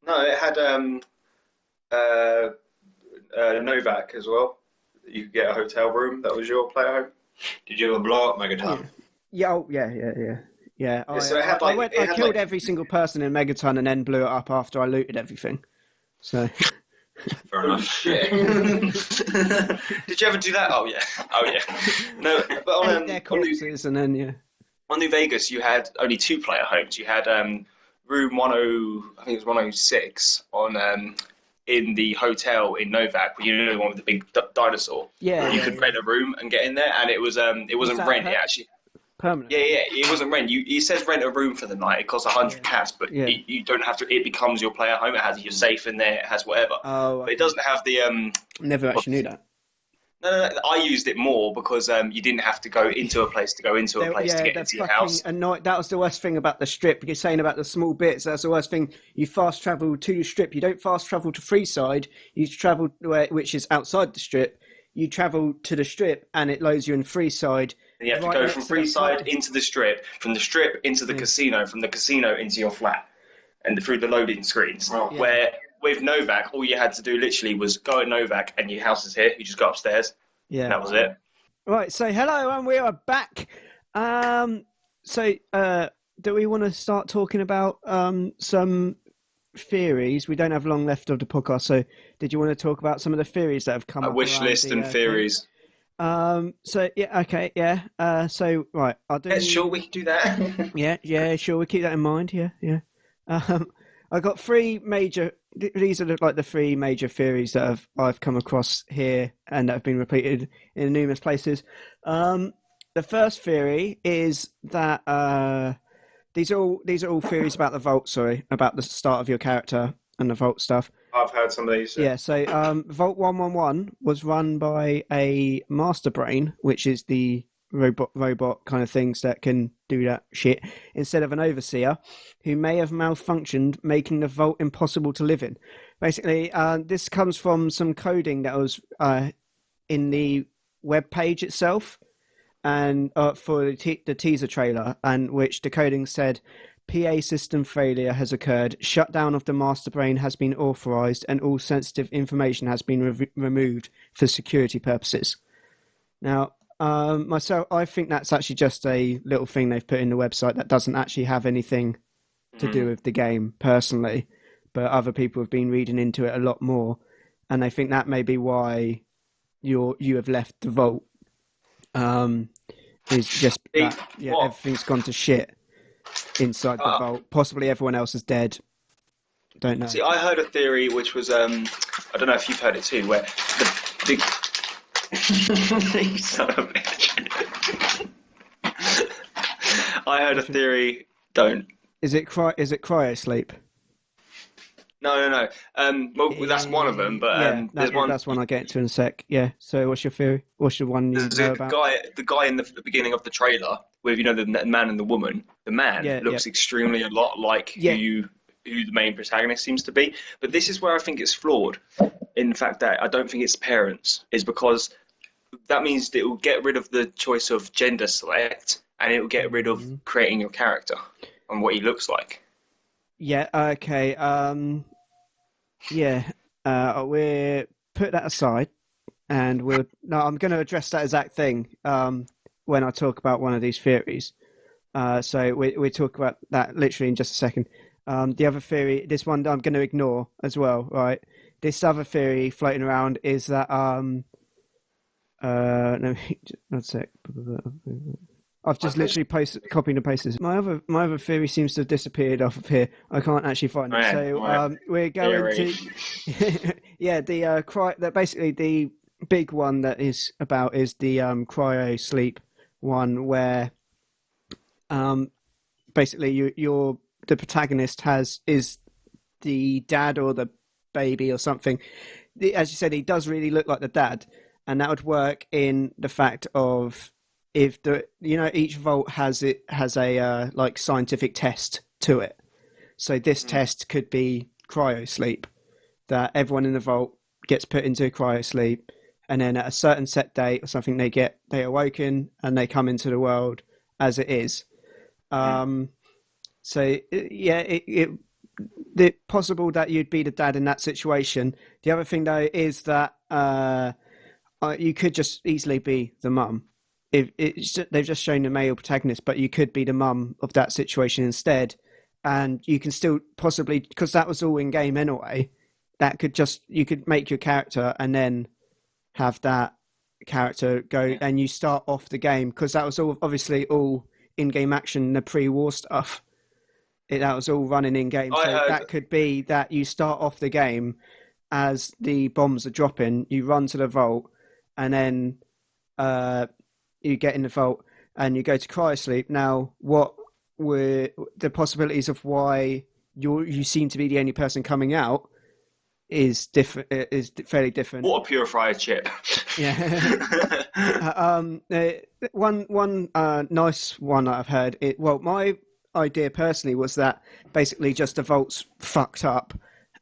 No, it had Novak as well. You could get a hotel room. That was your player home. Did you ever blow up Megaton? Yeah. So I killed every single person in Megaton and then blew it up after I looted everything. So. Fair enough. Did you ever do that? Oh yeah. No, but on their corpses and then on New Vegas you had only 2 player homes. You had room 106 on in the hotel in Novak, the one with the big dinosaur. Yeah. You could rent a room and get in there, and it wasn't rent. It actually. Permanent. Yeah, it wasn't rent. It says rent a room for the night. It costs 100 cash, but you don't have to. It becomes your player home. It has your safe in there. It has whatever. Oh, but it doesn't have the. Never actually knew that. No, I used it more because you didn't have to go into a place to get into your house. That was the worst thing about the strip. You're saying about the small bits. That's the worst thing. You fast travel to the strip. You don't fast travel to Freeside. You travel which is outside the strip. You travel to the strip, and it loads you in Freeside. And you have to go from Freeside into the strip, from the strip into the casino, from the casino into your flat, and through the loading screens. Oh. Yeah. Where with Novak, all you had to do literally was go at Novak, and your house is here. You just go upstairs. Yeah, and that was it. Right. So hello, and we are back. Do we want to start talking about some theories? We don't have long left of the podcast, so did you want to talk about some of the theories that have come up? A wish list and theories. Right, I'll do. Sure, we can do that. yeah, sure, we keep that in mind. Yeah. I got 3 major. These are the 3 major theories that I've come across here and that have been repeated in numerous places. The first theory is that these are all theories about the vault. Sorry, about the start of your character and the vault stuff. I've heard some of these. Yeah, so Vault 111 was run by a master brain, which is the robot kind of things that can do that shit, instead of an overseer, who may have malfunctioned, making the vault impossible to live in. Basically, this comes from some coding that was in the web page itself, and for the teaser trailer, and which the coding said, PA system failure has occurred, shutdown of the master brain has been authorized, and all sensitive information has been removed for security purposes. Now, myself, I think that's actually just a little thing they've put in the website that doesn't actually have anything to do with the game personally, but other people have been reading into it a lot more, and they think that may be why you have left the vault. Is just that, everything's gone to shit inside the vault. Possibly everyone else is dead. Don't know. See, I heard a theory which was I don't know if you've heard it too, where the you son of a bitch. I heard a theory. Don't. Is it cryo sleep? No. Well, that's one of them, but there's one. That's one I'll get into in a sec. Yeah. So, what's your theory? What's the one you know about? The guy in the beginning of the trailer with the man and the woman. The man looks extremely a lot like who who the main protagonist seems to be. But this is where I think it's flawed. In fact, that I don't think it's parents, is because that means that it will get rid of the choice of gender select, and it will get rid of creating your character and what he looks like. Yeah. Okay. Yeah. We'll put that aside, and I'm going to address that exact thing when I talk about one of these theories. So we talk about that literally in just a second. The other theory, this one I'm going to ignore as well, right? This other theory floating around is that no, one sec. I've just literally copied and pasted this. My other theory seems to have disappeared off of here. I can't actually find it. So we're going to that basically the big one that is about is the cryo sleep one, where basically the protagonist is the dad or the baby or something. As you said, he does really look like the dad, and that would work in the fact of if each vault has a like scientific test to it. So this test could be cryo sleep, that everyone in the vault gets put into cryo sleep, and then at a certain set date or something, they awoken and they come into the world as it is. So yeah, it's possible that you'd be the dad in that situation. The other thing though is that you could just easily be the mum. They've just shown the male protagonist, but you could be the mum of that situation instead, and you can still possibly, because that was all in game anyway. You could make your character and then have that character go, and you start off the game, because that was all obviously all in-game action, the pre-war stuff. That was all running in game, so that could be that you start off the game as the bombs are dropping. You run to the vault, and then you get in the vault and you go to cryosleep. Now, what were the possibilities of why you seem to be the only person coming out is different. Is fairly different. What a purifier chip! Yeah. One nice one that I've heard. My idea personally was that basically just the vault's fucked up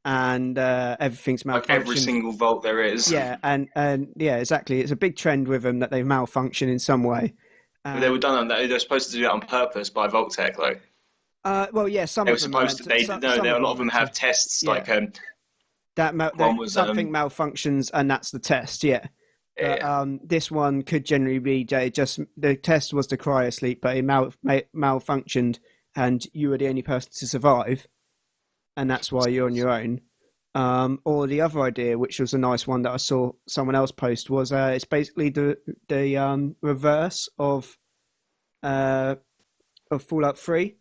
and everything's malfunctioned. Like every single vault there is. Yeah, and yeah, exactly. It's a big trend with them that they malfunction in some way. They were done on that. They're supposed to do that on purpose by Vault-Tec, though. Well, yeah, some of them. A lot of them have tests like something malfunctions, and that's the test. Yeah. But, this one could generally be just the test was the cryosleep, but it malfunctioned, and you were the only person to survive, and that's why you're on your own. Or the other idea, which was a nice one that I saw someone else post, was it's basically the reverse of Fallout 3.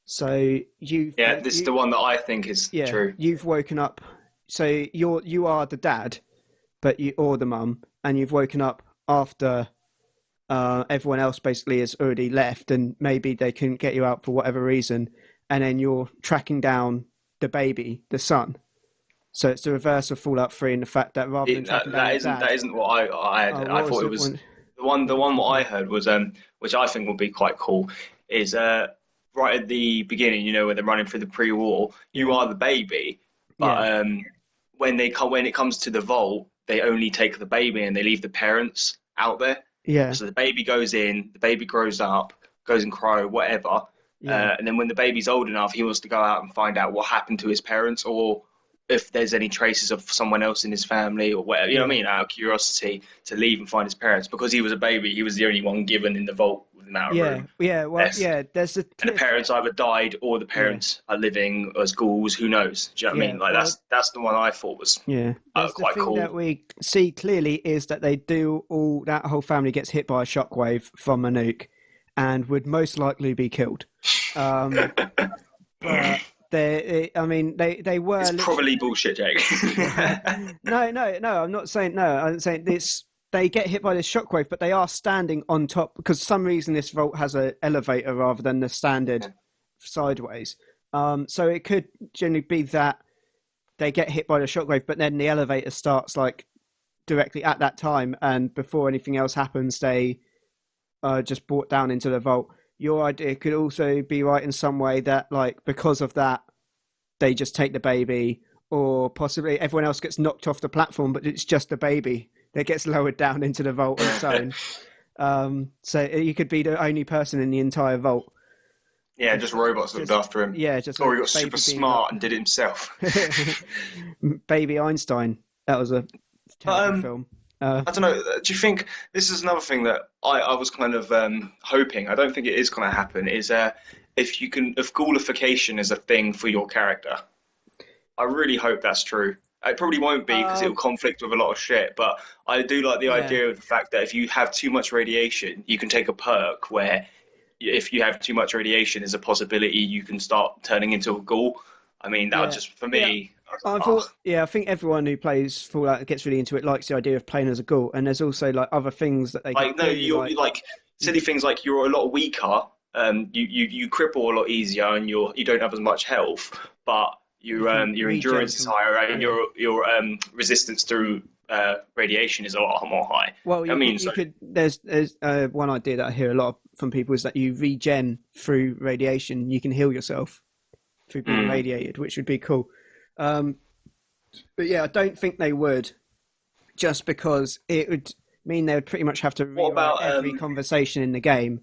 So this is the one that I think is true. You've woken up, so you are the dad, or the mum, and you've woken up after everyone else basically has already left, and maybe they couldn't get you out for whatever reason, and then you're tracking down the baby, the son. So it's the reverse of Fallout 3 in the fact that rather than tracking down that isn't what I had. I thought it was the one what I heard was which I think would be quite cool, is right at the beginning, when they're running through the pre-war, you are the baby, but when it comes to the vault, they only take the baby and they leave the parents out there. Yeah. So the baby goes in, the baby grows up, goes in cryo, whatever. Yeah. And then when the baby's old enough, he wants to go out and find out what happened to his parents, or if there's any traces of someone else in his family or whatever. You know what I mean? Out of curiosity to leave and find his parents. Because he was a baby, he was the only one given in the vault with an outer room. Yeah, well, there's and the parents either died or the parents are living as ghouls. Who knows? Do you know what I mean? Like, that's the one I thought was quite cool. That we see clearly is that they do that whole family gets hit by a shockwave from a nuke and would most likely be killed. They were. It's probably bullshit, Jake. No, I'm not saying no. I'm saying this. They get hit by this shockwave, but they are standing on top because for some reason this vault has an elevator rather than the standard sideways. So it could generally be that they get hit by the shockwave, but then the elevator starts like directly at that time, and before anything else happens, they just brought down into the vault. Your idea could also be right in some way that, like, because of that they just take the baby, or possibly everyone else gets knocked off the platform, but it's just the baby that gets lowered down into the vault on its own. So you could be the only person in the entire vault. Yeah, just robots looked after him. Yeah, just or he got super smart and did it himself. Baby Einstein. That was a terrible film. I don't know. Do you think this is another thing that I was kind of hoping? I don't think it is going to happen. Is if ghoulification is a thing for your character. I really hope that's true. It probably won't be because it'll conflict with a lot of shit. But I do like the idea of the fact that if you have too much radiation, you can take a perk where if you have too much radiation, there's a possibility you can start turning into a ghoul. I mean, that would just, for me... I think everyone who plays Fallout gets really into it likes the idea of playing as a ghoul, and there's also like other things that they can do. You're like silly things like you're a lot weaker, you cripple a lot easier, and you don't have as much health, but your endurance is higher, and your resistance through radiation is a lot more high. Well, there's one idea that I hear a lot from people is that you regen through radiation. You can heal yourself through being radiated, which would be cool. But yeah, I don't think they would, just because it would mean they would pretty much have to rewrite every conversation in the game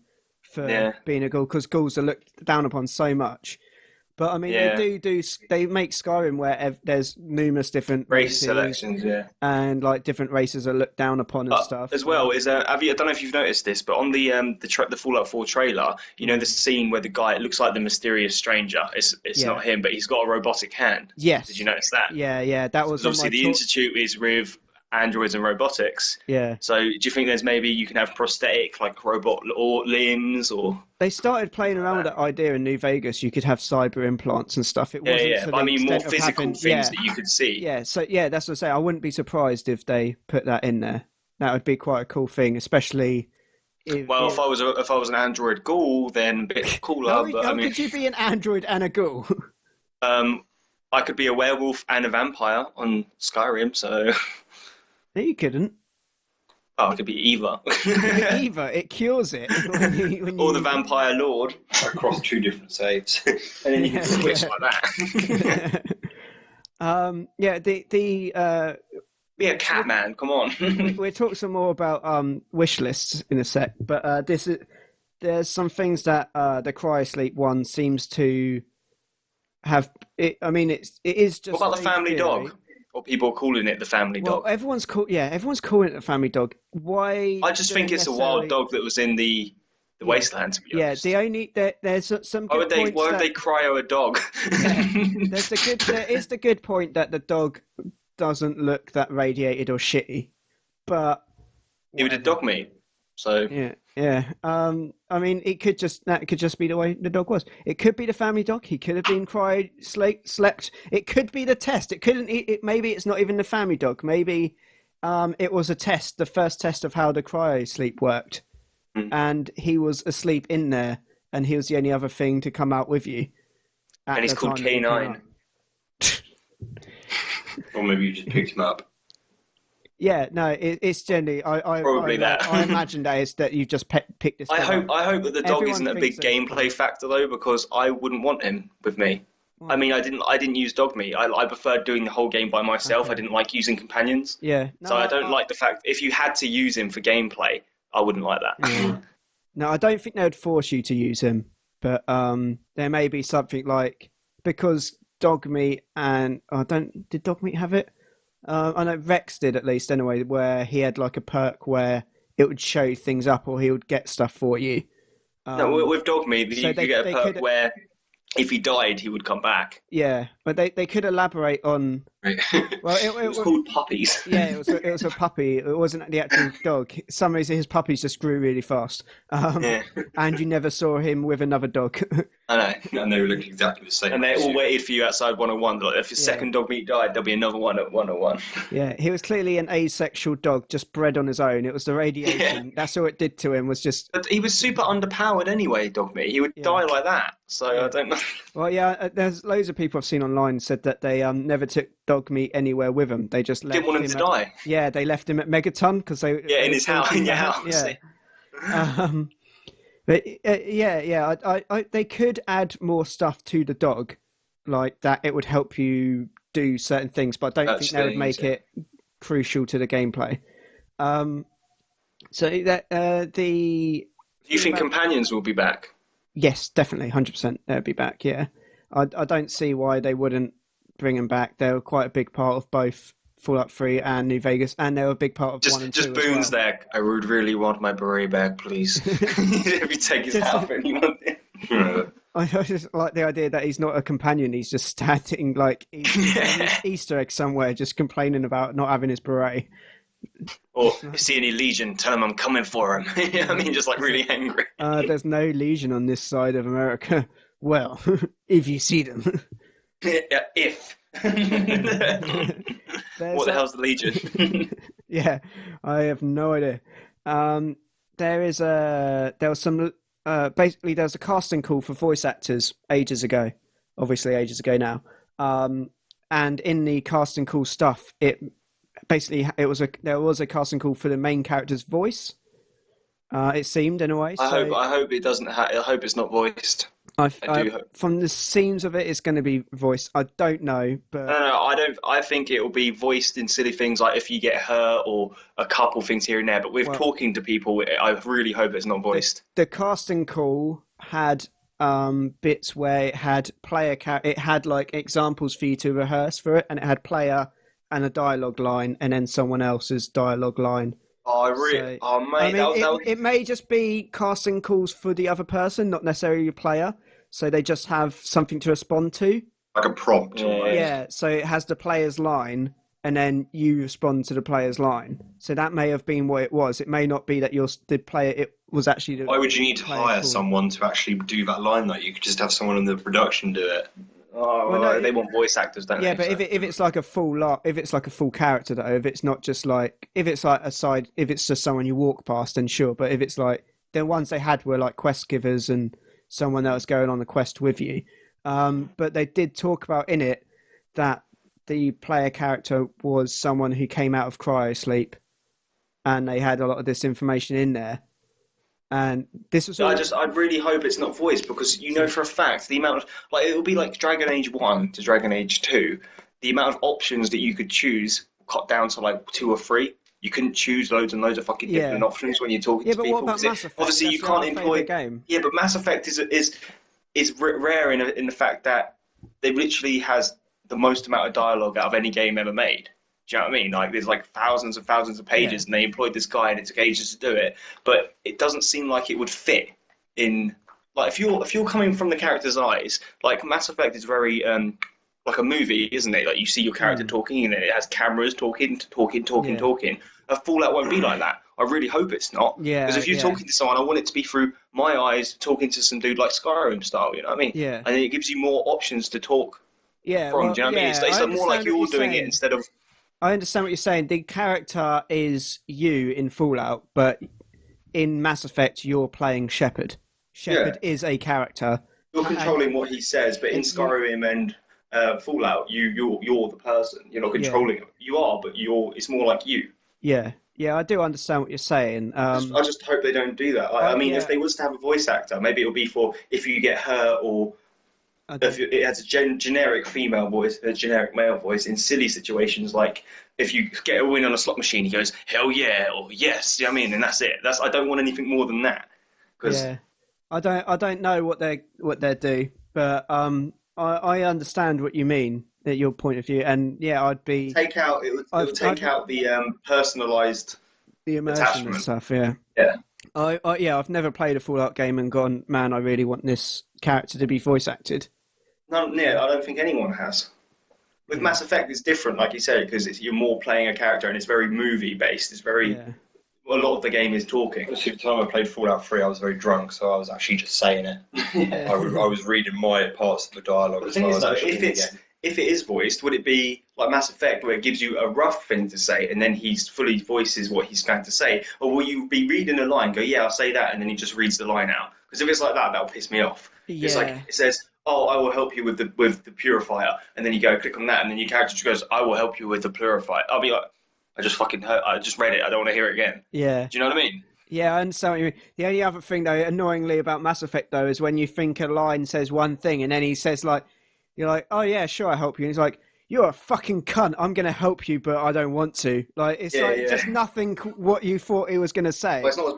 for being a ghoul, because ghouls are looked down upon so much. But I mean, they make Skyrim where there's numerous different race selections, and like different races are looked down upon and stuff. As well, I don't know if you've noticed this, but on the Fallout 4 trailer, the scene where the guy, it looks like the mysterious stranger. It's not him, but he's got a robotic hand. Yes. Did you notice that? Yeah, that was obviously the Institute is with androids and robotics. Yeah. So do you think there's maybe you can have prosthetic like robot or limbs or? They started playing around with that idea in New Vegas. You could have cyber implants and stuff. It wasn't but I mean more physical things that you could see. Yeah. So that's what I say. I wouldn't be surprised if they put that in there. That would be quite a cool thing, especially. If I was an android ghoul, then a bit cooler. How could you be an android and a ghoul? I could be a werewolf and a vampire on Skyrim, so. No, you couldn't. Oh, it could be either. Either. It cures it. Or the Vampire Lord. Across two different saves. And then you can switch like that. Be a Catman, come on. We'll talk some more about wish lists in a sec, but there's some things that the Cryosleep one seems to have. It is just. What about the family dog? Or people calling it the family dog. Well, everyone's calling it the family dog. Why? I just think it's a wild dog that was in the wasteland. To be honest. There's some. Why would they cryo a dog? There is the good point that the dog doesn't look that radiated or shitty, but he would have dog meat. So yeah. I mean, it could just be the way the dog was. It could be the family dog. He could have been slept. It could be the test. It couldn't. Maybe it's not even the family dog. Maybe it was a test, the first test of how the Cryosleep worked, and he was asleep in there, and he was the only other thing to come out with you. And he's called K9. Or maybe you just picked him up. Yeah, no, it's generally. I imagine that is that you've just picked this. I hope that the dog isn't a big gameplay factor though, because I wouldn't want him with me. I mean, I didn't use dog meat. I preferred doing the whole game by myself. Okay. I didn't like using companions. Yeah. No, so I don't like the fact if you had to use him for gameplay, I wouldn't like that. Yeah. No, I don't think they would force you to use him, but there may be something like because dog meat and did dog meat have it? I know Rex did at least anyway, where he had like a perk where it would show things up or he would get stuff for you. No, with dog meat, you get a perk where if he died, he would come back. Yeah, but they could elaborate on. Well, it was called puppies. Yeah, it was a puppy. It wasn't the actual dog. Some reason his puppies just grew really fast, and you never saw him with another dog. I know, and they looked exactly the same. And they all waited for you outside 101. Like, if your second dog meat died, there'll be another one at 101. Yeah, he was clearly an asexual dog, just bred on his own. It was the radiation. Yeah. That's all it did to him. Was just. But he was super underpowered anyway, dog meat. He would die like that. So I don't know. Well, yeah, there's loads of people I've seen online said that they never took dog meat anywhere with them. They just didn't want him to die. Yeah, they left him at Megaton because they. Yeah, in his house. In your house. Yeah. But they could add more stuff to the dog, like that it would help you do certain things, but I don't think they would make it crucial to the gameplay. So that the. Do you think companions will be back? Yes, definitely, 100%. They'll be back. Yeah, I don't see why they wouldn't bring them back. They were quite a big part of both Fallout 3 and New Vegas, and they were a big part of 1 and 2 Just Boone's there. I would really want my beret back, please. If you take his outfit, you want it. I just like the idea that he's not a companion. He's just standing like Easter egg somewhere, just complaining about not having his beret. Or if you see any Legion, tell him I'm coming for him. I mean, just like really angry. There's no Legion on this side of America. Well, if you see them. If. What the hell's the Legion? Yeah, I have no idea. There was a casting call for voice actors ages ago now. And in the casting call stuff, there was a casting call for the main character's voice. It seemed in a way. I hope it doesn't. I hope it's not voiced. I do hope. From the scenes of it, it's going to be voiced. I don't know, but no, I don't. I think it will be voiced in silly things like if you get hurt or a couple things here and there. But with talking to people, I really hope it's not voiced. The casting call had bits where it had it had like examples for you to rehearse for it, and it had player and a dialogue line, and then someone else's dialogue line. Mate! I mean, it may just be casting calls for the other person, not necessarily your player. So they just have something to respond to, like a prompt. Yeah. So it has the player's line, and then you respond to the player's line. So that may have been what it was. It may not be that the player. It was actually. Why would you need to hire someone to actually do that line? Like you could just have someone in the production do it. They want voice actors, don't they? Yeah, but if it's like a full character though, if it's not just like if it's just someone you walk past, then sure. But if it's like the ones they had were like quest givers and someone that was going on the quest with you. But they did talk about in it that the player character was someone who came out of cryosleep, and they had a lot of this information in there. And this was. I really hope it's not voiced, because you know for a fact the amount of it'll be like Dragon Age 1 to Dragon Age 2. The amount of options that you could choose cut down to like 2 or 3. You couldn't choose loads and loads of fucking different options when you're talking to people. What about Mass Effect? Obviously, you can't employ. Game. Yeah, but Mass Effect is rare in the fact that they literally has the most amount of dialogue out of any game ever made. Do you know what I mean? Like there's like thousands and thousands of pages, and they employed this guy, and it took ages to do it. But it doesn't seem like it would fit in. Like if you're coming from the character's eyes, like Mass Effect is very like a movie, isn't it? Like you see your character talking, and it has cameras talking. Fallout won't be like that. I really hope it's not. Yeah. Because if you're talking to someone, I want it to be through my eyes, talking to some dude like Skyrim style. You know what I mean? Yeah. And it gives you more options to talk. Yeah. From. Do you know what I mean? It's like more like you're doing it instead of. I understand what you're saying. The character is you in Fallout, but in Mass Effect, you're playing Shepard. Shepard is a character. You're controlling what he says, but in Skyrim and Fallout, you're the person. You're not controlling him. You are, but it's more like you. Yeah, I do understand what you're saying. I just hope they don't do that. I mean, if they was to have a voice actor, maybe it'll be for if you get hurt or. If it has a generic female voice, a generic male voice in silly situations, like if you get a win on a slot machine, he goes hell yeah or yes. You know what I mean? And that's it. I don't want anything more than that. I don't know what they do, but I understand what you mean. At your point of view, and I'd be take out the personalised the immersion attachment. And stuff. Yeah. I've never played a Fallout game and gone, man, I really want this character to be voice acted. No, I don't think anyone has. With Mass Effect, it's different, like you said, because you're more playing a character and it's very movie based. It's very a lot of the game is talking. The time I played Fallout 3, I was very drunk, so I was actually just saying it. I was reading my parts of the dialogue. But the thing is, though, if it is voiced, would it be like Mass Effect, where it gives you a rough thing to say, and then he fully voices what he's going to say, or will you be reading a line, go, yeah, I'll say that, and then he just reads the line out? Because if it's like that, that'll piss me off. It's like it says, oh, I will help you with the purifier, and then you go click on that, and then your character just goes, I will help you with the purifier. I'll be like, I just read it. I don't want to hear it again. Yeah. Do you know what I mean? Yeah, I understand what you mean. The only other thing, though, annoyingly about Mass Effect, though, is when you think a line says one thing, and then he says like. You're like, oh yeah, sure, I'll help you. And he's like, you're a fucking cunt. I'm going to help you, but I don't want to. Like, it's just nothing what you thought he was going to say. Well, it's not as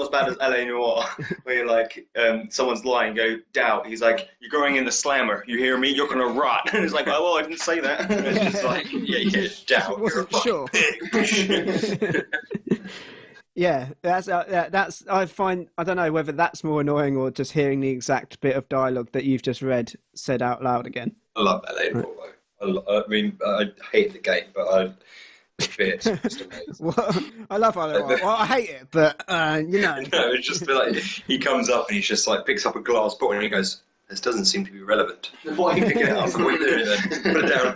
bad as LA Noire, where you're like, someone's lying, go, doubt. He's like, you're going in the slammer. You hear me? You're going to rot. And he's like, oh, well, I didn't say that. It's just like, yeah, doubt. I wasn't sure. Yeah, that's. I find, I don't know whether that's more annoying or just hearing the exact bit of dialogue that you've just read said out loud again. I love LA Noire, though. I mean, I hate the game, but it's just amazing. Well, I love LA Noire. Well, I hate it, but you know. No, it's just like he comes up and he's just like picks up a glass bottle and he goes, "This doesn't seem to be relevant. Why are you picking it up? What are you doing then? Put it down."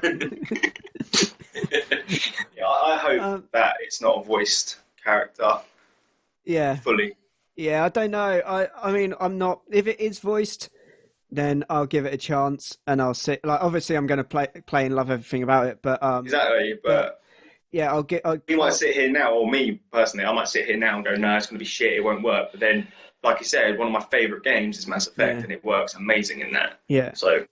Yeah, I hope that it's not a voiced character. Yeah. Fully. Yeah, I don't know. I mean, I'm not. If it is voiced, then I'll give it a chance and I'll sit. Like, obviously, I'm going to play and love everything about it. But exactly. But yeah, I'll get. You might sit here now, or me personally, I might sit here now and go, "No, it's going to be shit. It won't work." But then, like you said, one of my favourite games is Mass Effect, and it works amazing in that. Yeah. So.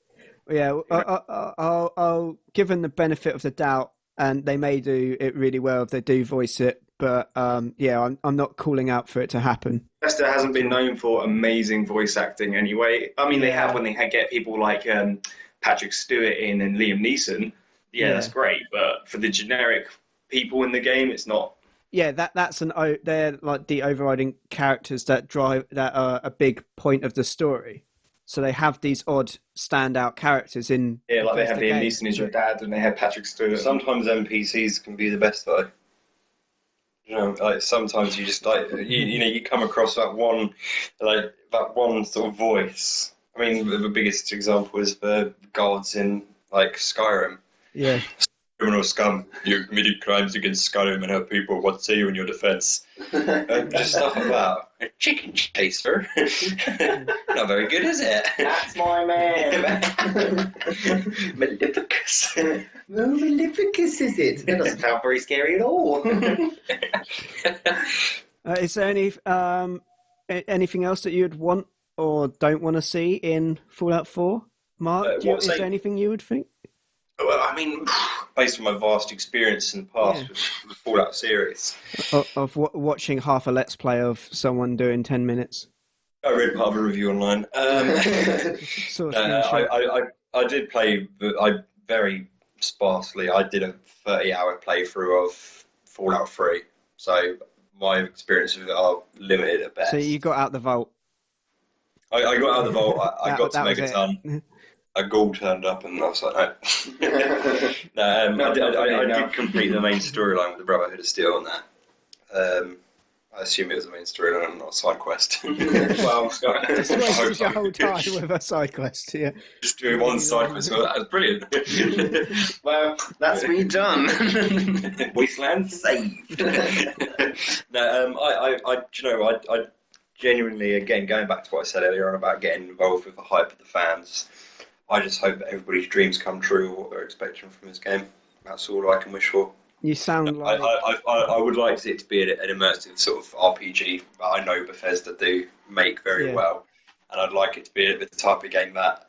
Yeah, I'll give them the benefit of the doubt, and they may do it really well if they do voice it. But yeah, I'm not calling out for it to happen. Bethesda hasn't been known for amazing voice acting anyway. I mean, they have when they get people like Patrick Stewart in and Liam Neeson. Yeah, that's great. But for the generic people in the game, it's not. Yeah, they're like the overriding characters that are a big point of the story. So they have these odd standout characters in. Yeah, like they have Liam Neeson as your dad, and they have Patrick Stewart. Sometimes NPCs can be the best though. You know, like sometimes you just like you come across that one sort of voice. I mean, the biggest example is the guards in like Skyrim. Yeah. Criminal scum, you committed crimes against Skyrim and her people. What say you in your defence? Just stuff like that. A chicken chaser. Not very good, is it? That's my man. Maleficus. No, Maleficus is it? That doesn't sound very scary at all. Is there anything else that you'd want or don't want to see in Fallout 4? Mark, is there anything you would think? Well, I mean, based on my vast experience in the past with the Fallout series. Of watching half a Let's Play of someone doing 10 minutes. I read part of a review online. I did play, very sparsely. I did a 30-hour playthrough of Fallout 3. So my experience with it are limited at best. So you got out the vault? I got out of the vault. I got to Megaton. A ghoul turned up and I was like, no. I did complete the main storyline with the Brotherhood of Steel on that. I assume it was the main storyline and not a side quest. Well, just wasted your whole time with a side quest, yeah. Just doing one side quest, well, that was brilliant. Well, that's me done. Wasteland saved. No, I genuinely, again, going back to what I said earlier on about getting involved with the hype of the fans, I just hope that everybody's dreams come true, what they're expecting from this game. That's all I can wish for. You sound like... I would like it to be an immersive sort of RPG that I know Bethesda do make very well. And I'd like it to be the type of game that,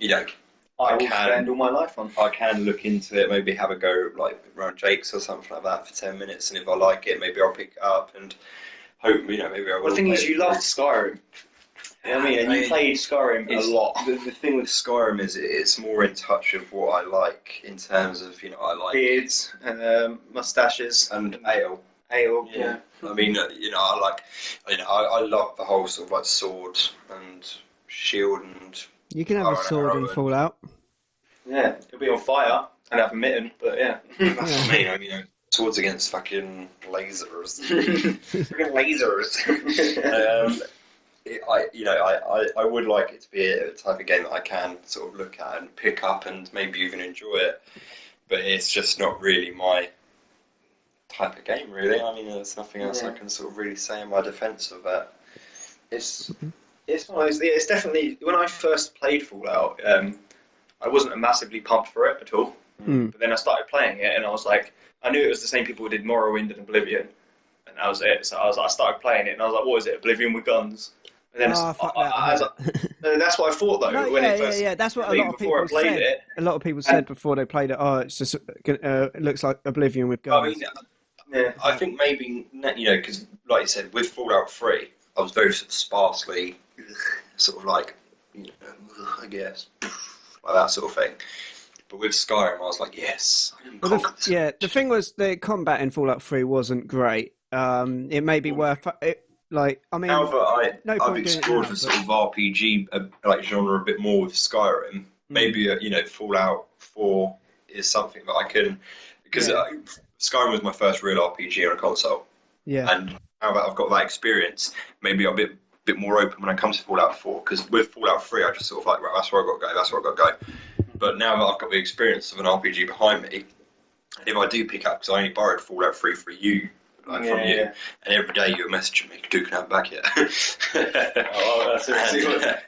I can spend all my life on. I can look into it, maybe have a go like around Jake's or something like that for 10 minutes. And if I like it, maybe I'll pick it up and hope, maybe I will. Well, the thing is, you loved Skyrim. I mean, and you played Skyrim a lot. The thing with Skyrim is it's more in touch with what I like in terms of, I like... beards, moustaches. And ale. Ale, yeah. I mean, I like... I love the whole sort of like sword and shield and... You can have a sword in Fallout. Yeah, it'll be on fire and have a mitten, but yeah. That's what I mean, swords against fucking lasers. Fucking lasers. I would like it to be a type of game that I can sort of look at and pick up and maybe even enjoy it, but it's just not really my type of game, really. I mean, there's nothing else I can sort of really say in my defence of that. It's definitely, when I first played Fallout, I wasn't massively pumped for it at all, but then I started playing it and I was like, I knew it was the same people who did Morrowind and Oblivion, and that was it. So I started playing it and I was like, what is it, Oblivion with guns? And then that's what I thought though. No, that's what a lot of people said. A lot of people said before they played it. Oh, it's just it looks like Oblivion with guns. I think maybe because like you said, with Fallout 3, I was very sort of sparsely, sort of like, I guess, like that sort of thing. But with Skyrim, I was like, yes. The thing was, the combat in Fallout 3 wasn't great. It may be worth it. However, I've explored the sort of RPG genre a bit more with Skyrim. Maybe Fallout 4 is something that I can, because Skyrim was my first real RPG on a console. Yeah. And now that I've got that experience, maybe I'm a bit more open when it comes to Fallout 4. Because with Fallout 3, I just sort of like, right, that's where I've got to go. That's where I've got to go. But now that I've got the experience of an RPG behind me, and if I do pick up, because I only borrowed Fallout 3 from you, and every day you message me, Duke, can I have it back yet?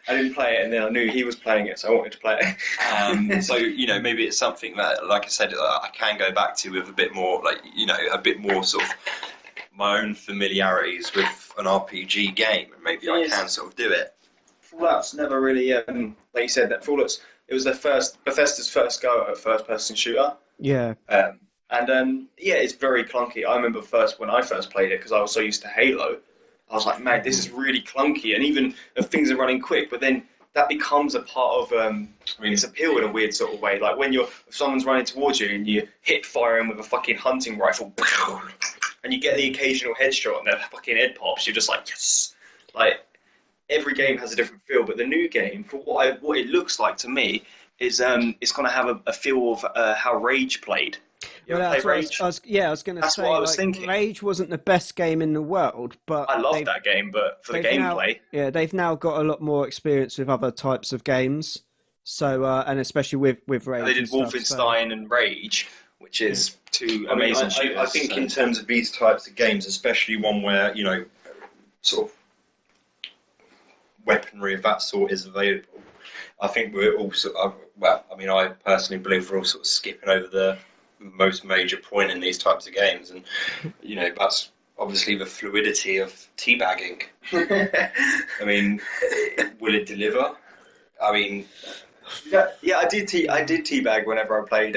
I didn't play it, and then I knew he was playing it, so I wanted to play it. So maybe it's something that, like I said, I can go back to with a bit more, a bit more sort of my own familiarities with an RPG game, and maybe I can sort of do it. Fallout's never really, like you said, it was Bethesda's first go at a first-person shooter. Yeah. It's very clunky. I remember when I first played it, because I was so used to Halo, I was like, man, this is really clunky, and even if things are running quick, but then that becomes a part of its appeal in a weird sort of way. Like if someone's running towards you and you hit fire them with a fucking hunting rifle, and you get the occasional headshot and their fucking head pops, you're just like, yes. Like, every game has a different feel, but the new game, for what it looks like to me, is it's going to have a feel of how Rage played. Rage? I was going to say. That's what I was thinking. Rage wasn't the best game in the world, but I loved that game. But for the gameplay, they've now got a lot more experience with other types of games. So and especially with Rage. They did Wolfenstein and Rage, which is two amazing shooters. I think in terms of these types of games, especially one where sort of weaponry of that sort is available, I think we're all I personally believe we're all sort of skipping over the most major point in these types of games, and that's obviously the fluidity of teabagging. I mean, will it deliver? I mean, I did teabag whenever I played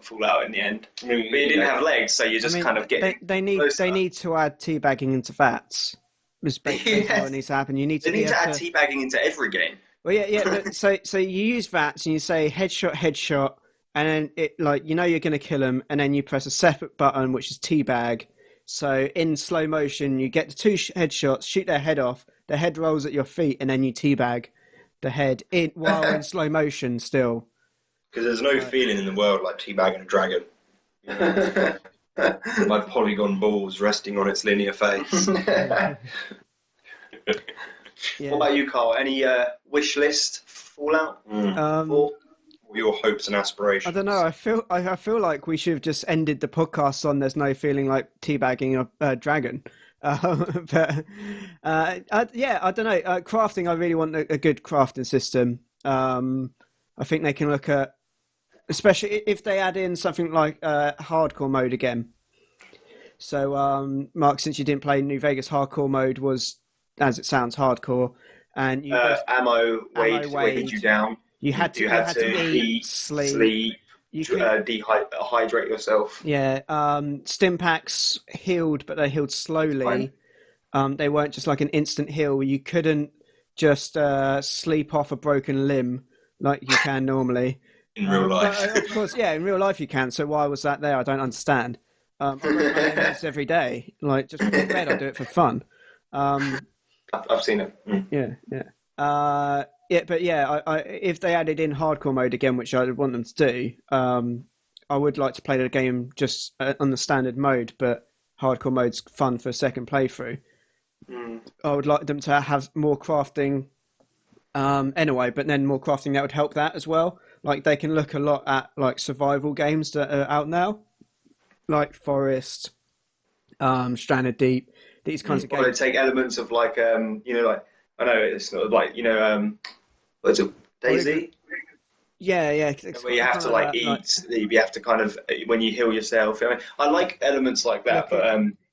Fallout in the end. But it didn't have legs, so you just kind of get. They need to add teabagging into VATS. That's what needs to happen. They need to add teabagging into every game. Well, but so you use VATS and you say headshot, and then you're going to kill them, and then you press a separate button which is teabag. So in slow motion, you get the two headshots, shoot their head off, the head rolls at your feet, and then you teabag the head while in slow motion still. Because there's no feeling in the world like teabagging a dragon. My polygon balls resting on its linear face. What about you, Carl? Any wish list Fallout? Or your hopes and aspirations? I don't know. I feel like we should have just ended the podcast on "There's no feeling like teabagging a dragon." I don't know. Crafting, I really want a good crafting system. I think they can look at, especially if they add in something like hardcore mode again. So, Mark, since you didn't play New Vegas, hardcore mode was, as it sounds, hardcore, and you ammo weighed you down. You had to eat, sleep. You could dehydrate yourself. Yeah, stim packs healed, but they healed slowly. They weren't just like an instant heal. You couldn't just sleep off a broken limb like you can normally. In real life. But, of course, in real life you can. So why was that there? I don't understand. I break my limbs every day. Like, just before bed, I do it for fun. I've seen it. Yeah. If they added in hardcore mode again, which I would want them to do, I would like to play the game just on the standard mode, but hardcore mode's fun for a second playthrough. I would like them to have more crafting anyway, but then more crafting that would help that as well. Like, they can look a lot at like survival games that are out now, like Forest, Stranded Deep, these kinds of games. Or they take elements of like I know it's not like what's it, DayZ? Yeah. Where you have to eat, you have to kind of when you heal yourself. I mean, I like elements like that, but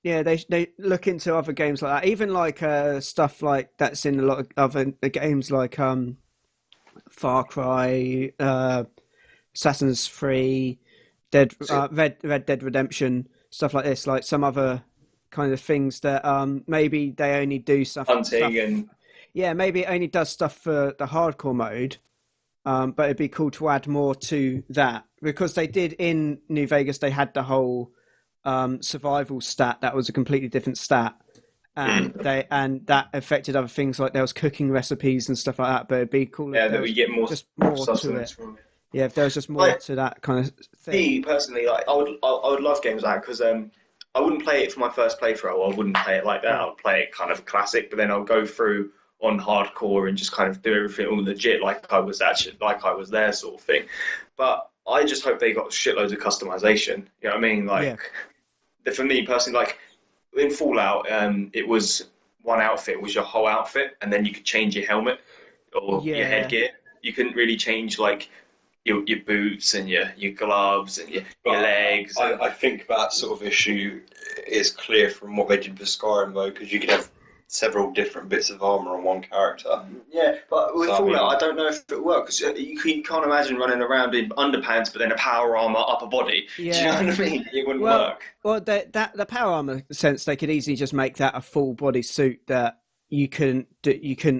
Yeah, they look into other games like that. Even like stuff like that's in a lot of other games like Far Cry, Assassin's Creed, Red Dead Redemption, stuff like this. Like some other kind of things that maybe they only do stuff. Hunting and yeah, maybe it only does stuff for the hardcore mode. But it'd be cool to add more to that, because they did in New Vegas. They had the whole survival stat that was a completely different stat, and that affected other things, like there was cooking recipes and stuff like that. But it'd be cool. Yeah, that we get more to it. Yeah, if there was just more to that kind of thing. Me personally, like I would love games like that, because I wouldn't play it for my first playthrough. I wouldn't play it like that. I'd play it kind of classic, but then I'll go through on hardcore and just kind of do everything all legit, like I was there, sort of thing. But I just hope they got shitloads of customization. You know what I mean? Like, for me personally, like in Fallout, it was one outfit was your whole outfit, and then you could change your helmet or your headgear. You couldn't really change like your boots and your gloves and your legs. I think that sort of issue is clear from what they did with Skyrim, though, because you could have several different bits of armor on one character. Yeah, but with Fallout, I don't know if it works. You can't imagine running around in underpants, but then a power armor upper body. Yeah. Do you know what I mean? It wouldn't work. Well, the power armor sense, they could easily just make that a full body suit that you couldn't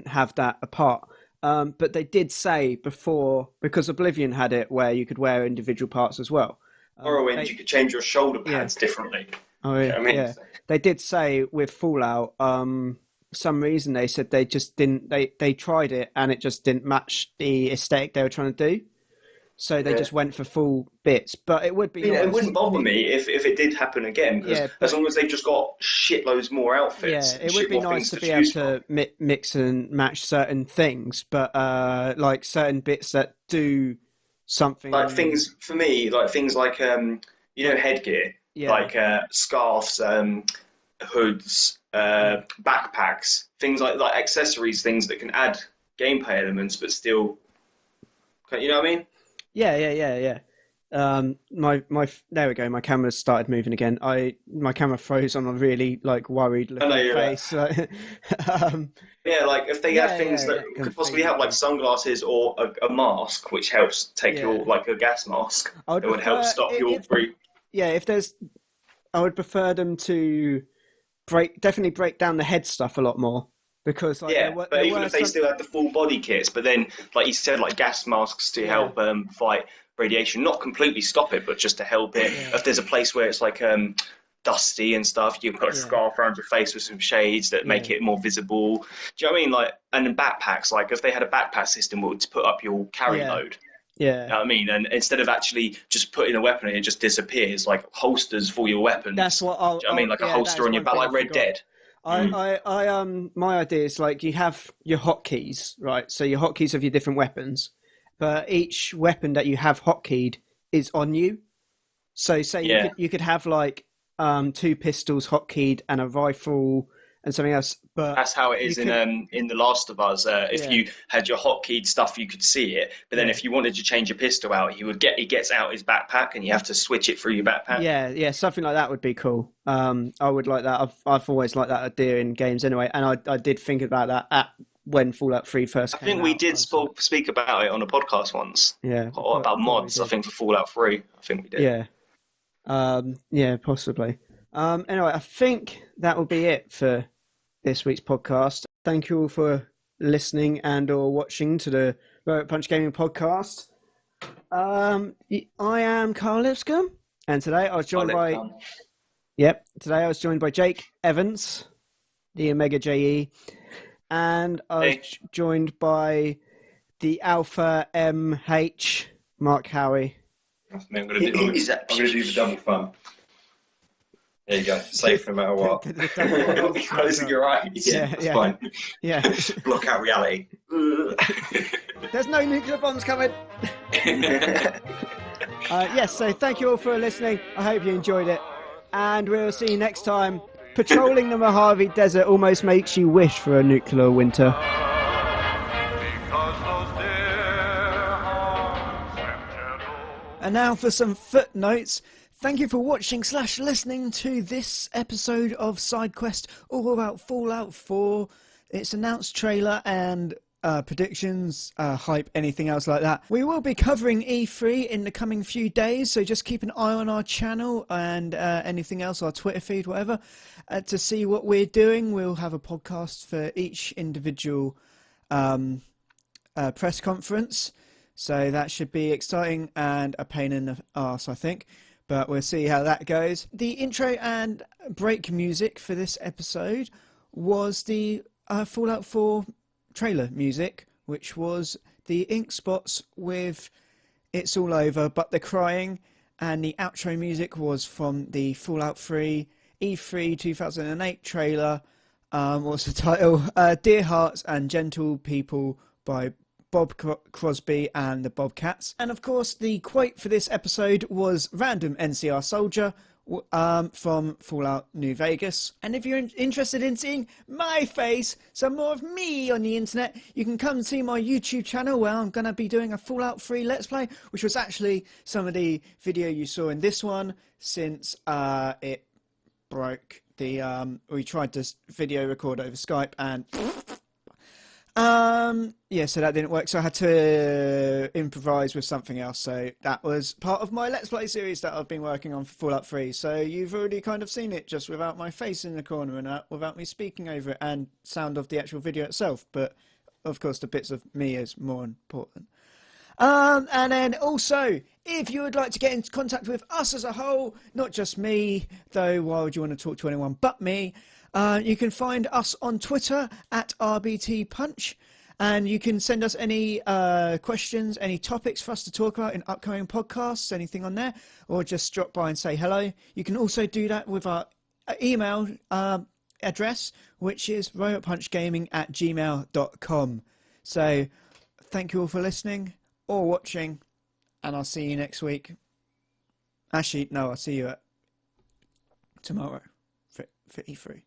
have that apart. But they did say before, because Oblivion had it where you could wear individual parts as well. Morrowind, you could change your shoulder pads differently. Oh, yeah. You know what I mean? Yeah. They did say with Fallout, some reason they said they just didn't. They tried it and it just didn't match the aesthetic they were trying to do. So they just went for full bits. But it would be. It wouldn't bother me if it did happen again. Because as long as they've just got shitloads more outfits. Yeah, it would be nice to be able to mix and match certain things, but like certain bits that do something. Like things for me, like things like headgear, like scarves, hoods, backpacks, things like accessories, things that can add gameplay elements, but still, you know what I mean? Yeah. There we go. My camera started moving again. My camera froze on a really worried looking face. Right. Like if they had things that could possibly help, like sunglasses or a mask, which helps take your a gas mask, it would help stop your breathing. Yeah, I would prefer them to definitely break down the head stuff a lot more. Because but even if they still had the full body kits, but then like you said, like gas masks to help fight radiation, not completely stop it, but just to help it. If there's a place where it's dusty and stuff, you can put a scarf around your face with some shades that make it more visible. Do you know what I mean? Like, and then backpacks, like if they had a backpack system to put up your carry load. Yeah. You know what I mean? And instead of actually just putting a weapon in, it just disappears, like holsters for your weapons. That's what do you know what I mean? Like a holster on your back, like Red Dead. My idea is you have your hotkeys, right? So your hotkeys of your different weapons, but each weapon that you have hotkeyed is on you. So say you could have 2 pistols hotkeyed and a rifle and something else. But that's how it is in The Last of Us. If you had your hotkeyed stuff, you could see it. But then if you wanted to change your pistol out, he gets out his backpack, and you have to switch it through your backpack. Yeah, something like that would be cool. I would like that. I've always liked that idea in games anyway, and I did think about that when Fallout 3 first came out. I think we did speak about it on a podcast once. Yeah. Or about mods, I think, for Fallout 3. I think we did. Yeah, possibly. Anyway, I think that will be it for this week's podcast. Thank you all for listening and or watching to the Robot Punch Gaming podcast. I am Carl Lipscomb, and today I was joined by Jake Evans, the Omega JE, and I was joined by the Alpha MH, Mark Howie. That's me. I'm going to do the double thumb. There you go. Safe no matter what. Closing your eyes. It's fine. Yeah. Block out reality. There's no nuclear bombs coming. So thank you all for listening. I hope you enjoyed it. And we'll see you next time. Patrolling the Mojave Desert almost makes you wish for a nuclear winter. And now for some footnotes. Thank you for watching/listening to this episode of SideQuest, all about Fallout 4. Its announced trailer and predictions, hype, anything else like that. We will be covering E3 in the coming few days, so just keep an eye on our channel and anything else, our Twitter feed, whatever, to see what we're doing. We'll have a podcast for each individual press conference, so that should be exciting and a pain in the arse, I think. But we'll see how that goes. The intro and break music for this episode was the Fallout 4 trailer music, which was the Ink Spots with It's All Over But the Crying, and the outro music was from the Fallout 3 E3 2008 trailer. What's the title? Dear Hearts and Gentle People by Bob Crosby and the Bobcats. And of course, the quote for this episode was Random NCR Soldier from Fallout New Vegas. And if you're interested in seeing my face, some more of me on the internet, you can come see my YouTube channel where I'm going to be doing a Fallout 3 Let's Play, which was actually some of the video you saw in this one, since it broke. We tried to video record over Skype and so that didn't work, so I had to improvise with something else. So that was part of my Let's Play series that I've been working on for Fallout 3. So you've already kind of seen it just without my face in the corner and without me speaking over it and sound of the actual video itself. But of course the bits of me is more important. And then also, if you would like to get in contact with us as a whole, not just me, though why would you want to talk to anyone but me? You can find us on Twitter at RBT Punch, and you can send us any questions, any topics for us to talk about in upcoming podcasts, anything on there, or just drop by and say hello. You can also do that with our email address, which is robotpunchgaming@gmail.com. So thank you all for listening or watching, and I'll see you next week. Actually, no, I'll see you tomorrow for E3.